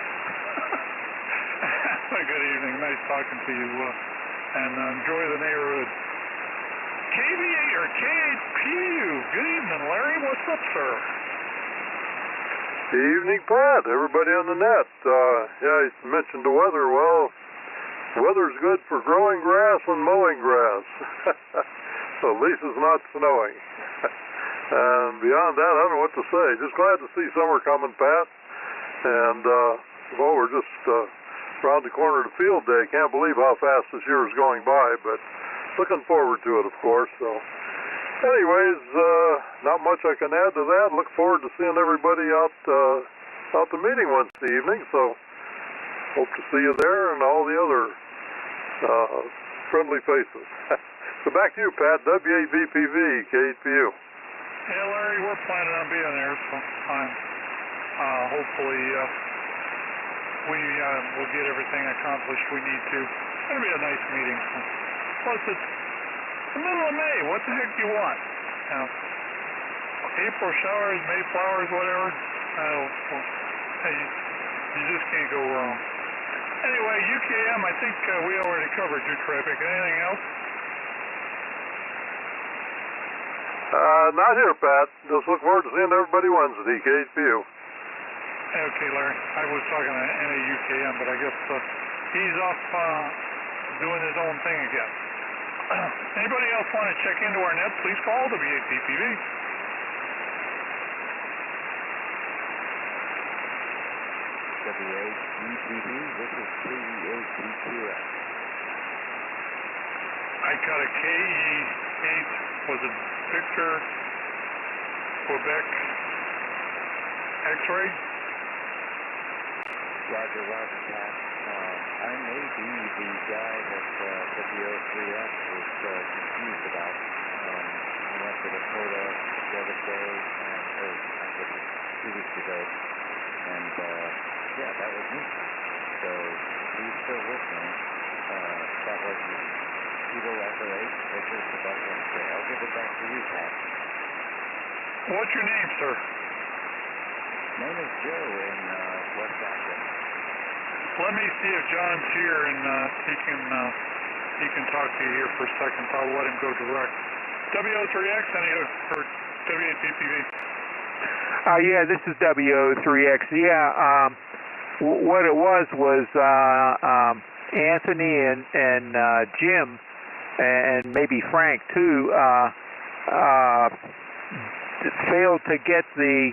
Good evening. Nice talking to you. And enjoy the neighborhood. KV8 or K8PU. Good evening, Larry. What's up, sir? Good evening, Pat. Everybody on the net. Yeah, you mentioned the weather. Well, weather's good for growing grass and mowing grass. So at least it's not snowing. And beyond that, I don't know what to say. Just glad to see summer coming, Pat. And, well, we're just around the corner to field day. Can't believe how fast this year is going by, but looking forward to it, of course. So, anyways, not much I can add to that. Look forward to seeing everybody out the meeting Wednesday evening. So, hope to see you there and all the other friendly faces. So back to you, Pat. W8VPV, K8PU. Yeah, Larry, we're planning on being there sometime. Hopefully, we will get everything accomplished we need to. going to be a nice meeting. Plus, it's the middle of May. What the heck do you want? You know, April showers, May flowers, whatever. You just can't go wrong. Anyway, UKM, I think we already covered your traffic. Anything else? Not here, Pat. Just look forward to seeing everybody Wednesday, KHPU. Okay, Larry. I was talking to NAUKM, but I guess he's off doing his own thing again. Anybody else want to check into our net, please call WAPPV. WAPPV, this is KE8VQX. I got a KE8, was it Victor, Quebec, X-ray? Roger, Pat. I may be the guy that W03X was confused about. I went to the POTA the other day, or I guess 2 weeks ago, and yeah, that was me. So he's still listening. That was Kilo Echo 8, Victor, Quebec, X-ray. I'll give it back to you, Pat. What's your name, sir? Name is Joe in West Akron. Let me see if John's here and he can talk to you here for a second. I'll let him go direct. W03X or WAPPV? Yeah, this is W03X. Yeah, what it was Anthony and Jim and maybe Frank too failed to get the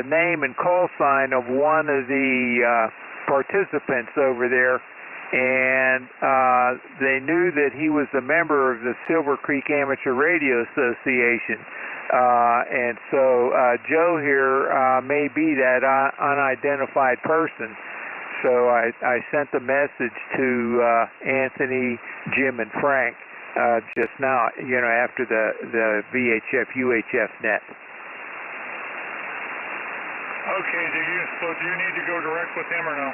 name and call sign of one of the participants over there, and they knew that he was a member of the Silver Creek Amateur Radio Association, and so Joe here may be that unidentified person. So I sent a message to Anthony, Jim, and Frank just now, after the VHF UHF net. Okay, do you need to go direct with him or no?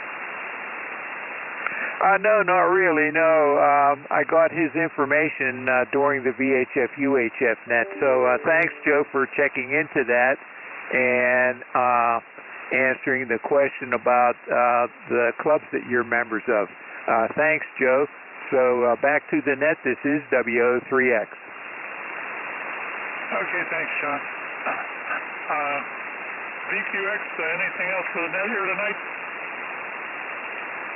No, not really, no. I got his information during the VHF UHF net, so thanks, Joe, for checking into that and answering the question about the clubs that you're members of. Thanks, Joe. So back to the net, this is W03X. Okay, thanks, Sean. VQX, anything else for the net here tonight?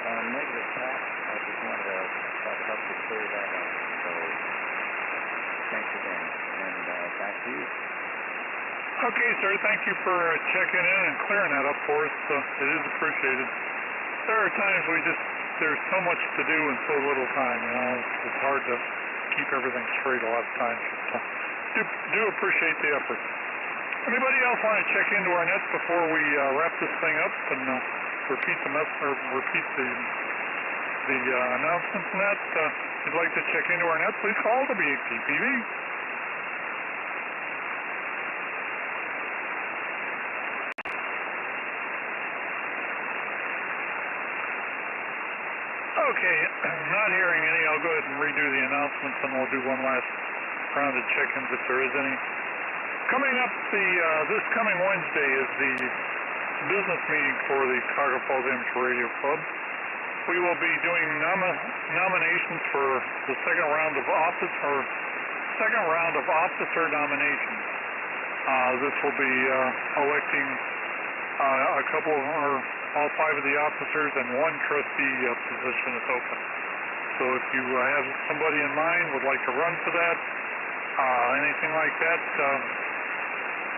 Negative, Pat. I just wanted to help to clear that up. So, thanks again. And back to you. Okay, sir. Thank you for checking in and clearing that up for us. It is appreciated. There are times there's so much to do in so little time. It's hard to keep everything straight a lot of times. Do appreciate the effort. Anybody else want to check into our net before we wrap this thing up and repeat the announcements and that? If you'd like to check into our net, please call WAPPV. Okay, not hearing any, I'll go ahead and redo the announcements and we'll do one last round of check-ins if there is any. Coming up, this coming Wednesday is the business meeting for the Cuyahoga Falls Amateur Radio Club. We will be doing nominations for the second round of officer nominations. This will be electing a couple or all 5 of the officers and 1 trustee position is open. So if you have somebody in mind, would like to run for that, anything like that,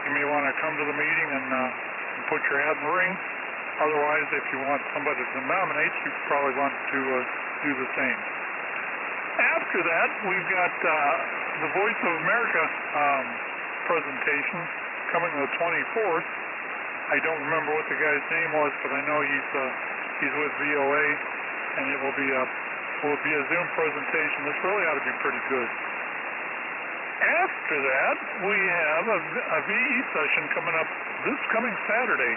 you may want to come to the meeting and put your hat in the ring. Otherwise, if you want somebody to nominate, you probably want to do the same. After that, we've got the Voice of America presentation coming on the 24th. I don't remember what the guy's name was, but I know he's with VOA, and it will be a Zoom presentation. This really ought to be pretty good. After that, we have a VE session coming up this coming Saturday.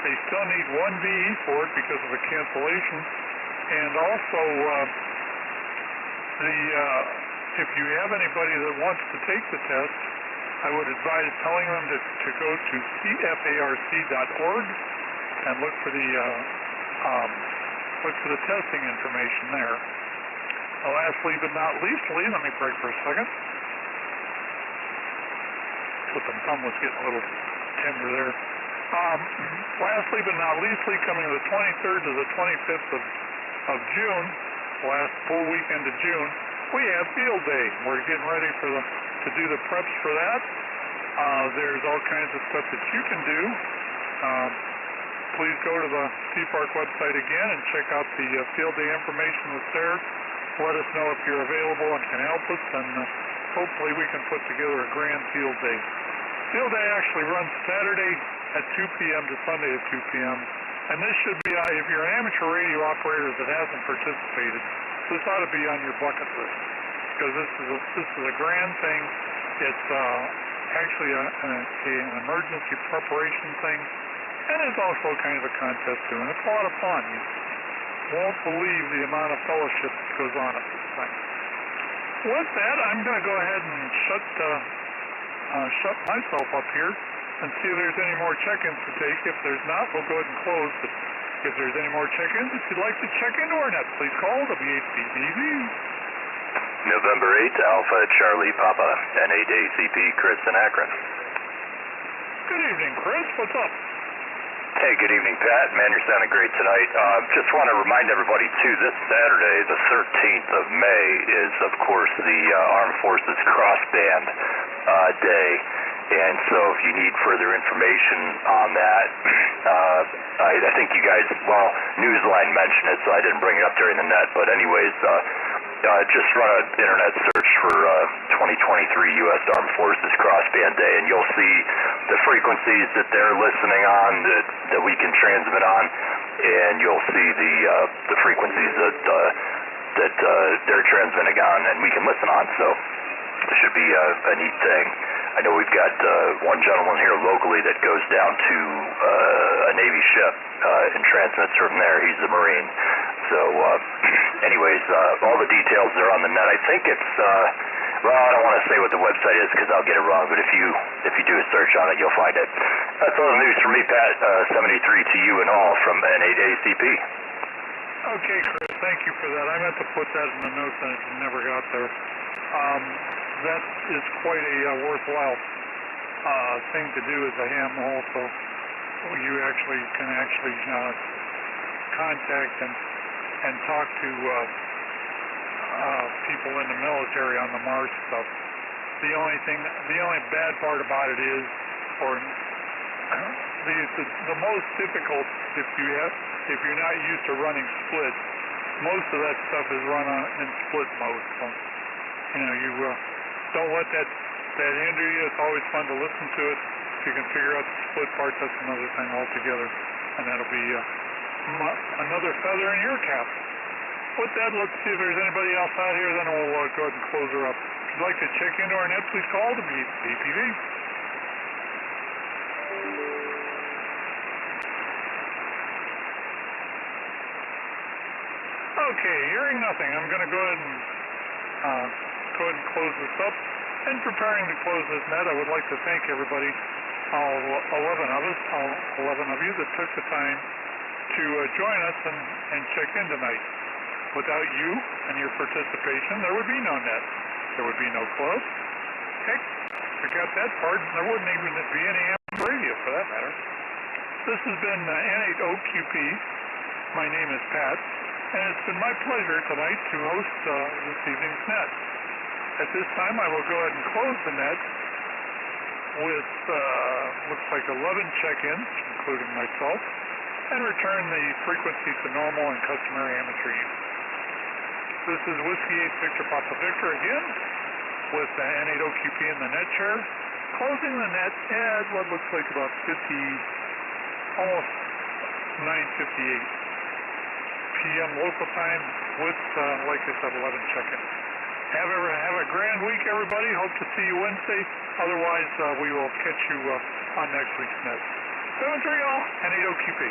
They still need 1 VE for it because of a cancellation. And also, if you have anybody that wants to take the test, I would advise telling them to go to cfarc.org and look for the testing information there. Lastly but not leastly, let me break for a second. Flipping thumb was getting a little tender there. Lastly but not leastly, coming the 23rd to the 25th of June, last full weekend of June, we have Field Day. We're getting ready to do the preps for that. There's all kinds of stuff that you can do. Please go to the CPARC website again and check out the Field Day information that's there. Let us know if you're available and can help us, and hopefully we can put together a grand Field Day. Field Day actually runs Saturday at 2 p.m. to Sunday at 2 p.m. And this should be, if you're an amateur radio operator that hasn't participated, this ought to be on your bucket list, because this is a grand thing. It's actually an emergency preparation thing, and it's also kind of a contest too, and it's a lot of fun. You won't believe the amount of fellowship that goes on at this thing. With that, I'm going to go ahead and shut myself up here and see if there's any more check-ins to take. If there's not, we'll go ahead and close. But if there's any more check-ins, if you'd like to check into our net, please call WHBTV. November 8th, Alpha Charlie Papa, N8 ACP, Chris in Akron. Good evening, Chris. What's up? Hey, good evening, Pat. Man, you're sounding great tonight. Just want to remind everybody, too, this Saturday, the 13th of May, is, of course, the Armed Forces Crossband Day. And so if you need further information on that, I think you guys, well, Newsline mentioned it, so I didn't bring it up during the net. But anyways, just run an internet search for 2023 U.S. Armed Forces Crossband Day, and you'll see the frequencies that they're listening on that we can transmit on, and you'll see the frequencies that they're transmitting on and we can listen on. So it should be a neat thing. I know we've got one gentleman here locally that goes down to a Navy ship and transmits from there. He's a Marine. So anyways, all the details are on the net. I think it's, well, I don't want to say what the website is because I'll get it wrong, but if you do a search on it, you'll find it. That's all the news from me, Pat. 73 to you and all from N8 ACP. Okay, Chris, thank you for that. I meant to put that in the notes and it never got there. That is quite a worthwhile thing to do as a ham hole, so you can contact and talk to people in the military on the Mars stuff. The only bad part about it is, or the most difficult, if you're not used to running splits, most of that stuff is run in split mode. So, you don't let that hinder you. It's always fun to listen to it. If you can figure out the split part, that's another thing altogether, and that'll be another feather in your cap. With that, let's see if there's anybody else out here, then we'll go ahead and close her up. If you'd like to check into our net, please call to BPV. Okay, hearing nothing, I'm going to go ahead and close this up. In preparing to close this net, I would like to thank everybody, all 11 of you that took the time to join us and check in tonight. Without you and your participation, there would be no net. There would be no club. Heck, forget that part. There wouldn't even be any AM radio, for that matter. This has been N8OQP. My name is Pat, and it's been my pleasure tonight to host this evening's net. At this time, I will go ahead and close the net with, looks like 11 check-ins, including myself, and return the frequency to normal and customary amateur use. This is Whiskey 8 Victor Papa Victor again, with N8OQP in the net chair, closing the net at what looks like about almost 9:58 p.m. local time with, like I said, 11 check-ins. Have a grand week, everybody. Hope to see you Wednesday. Otherwise, we will catch you on next week's net. 730 N8OQP.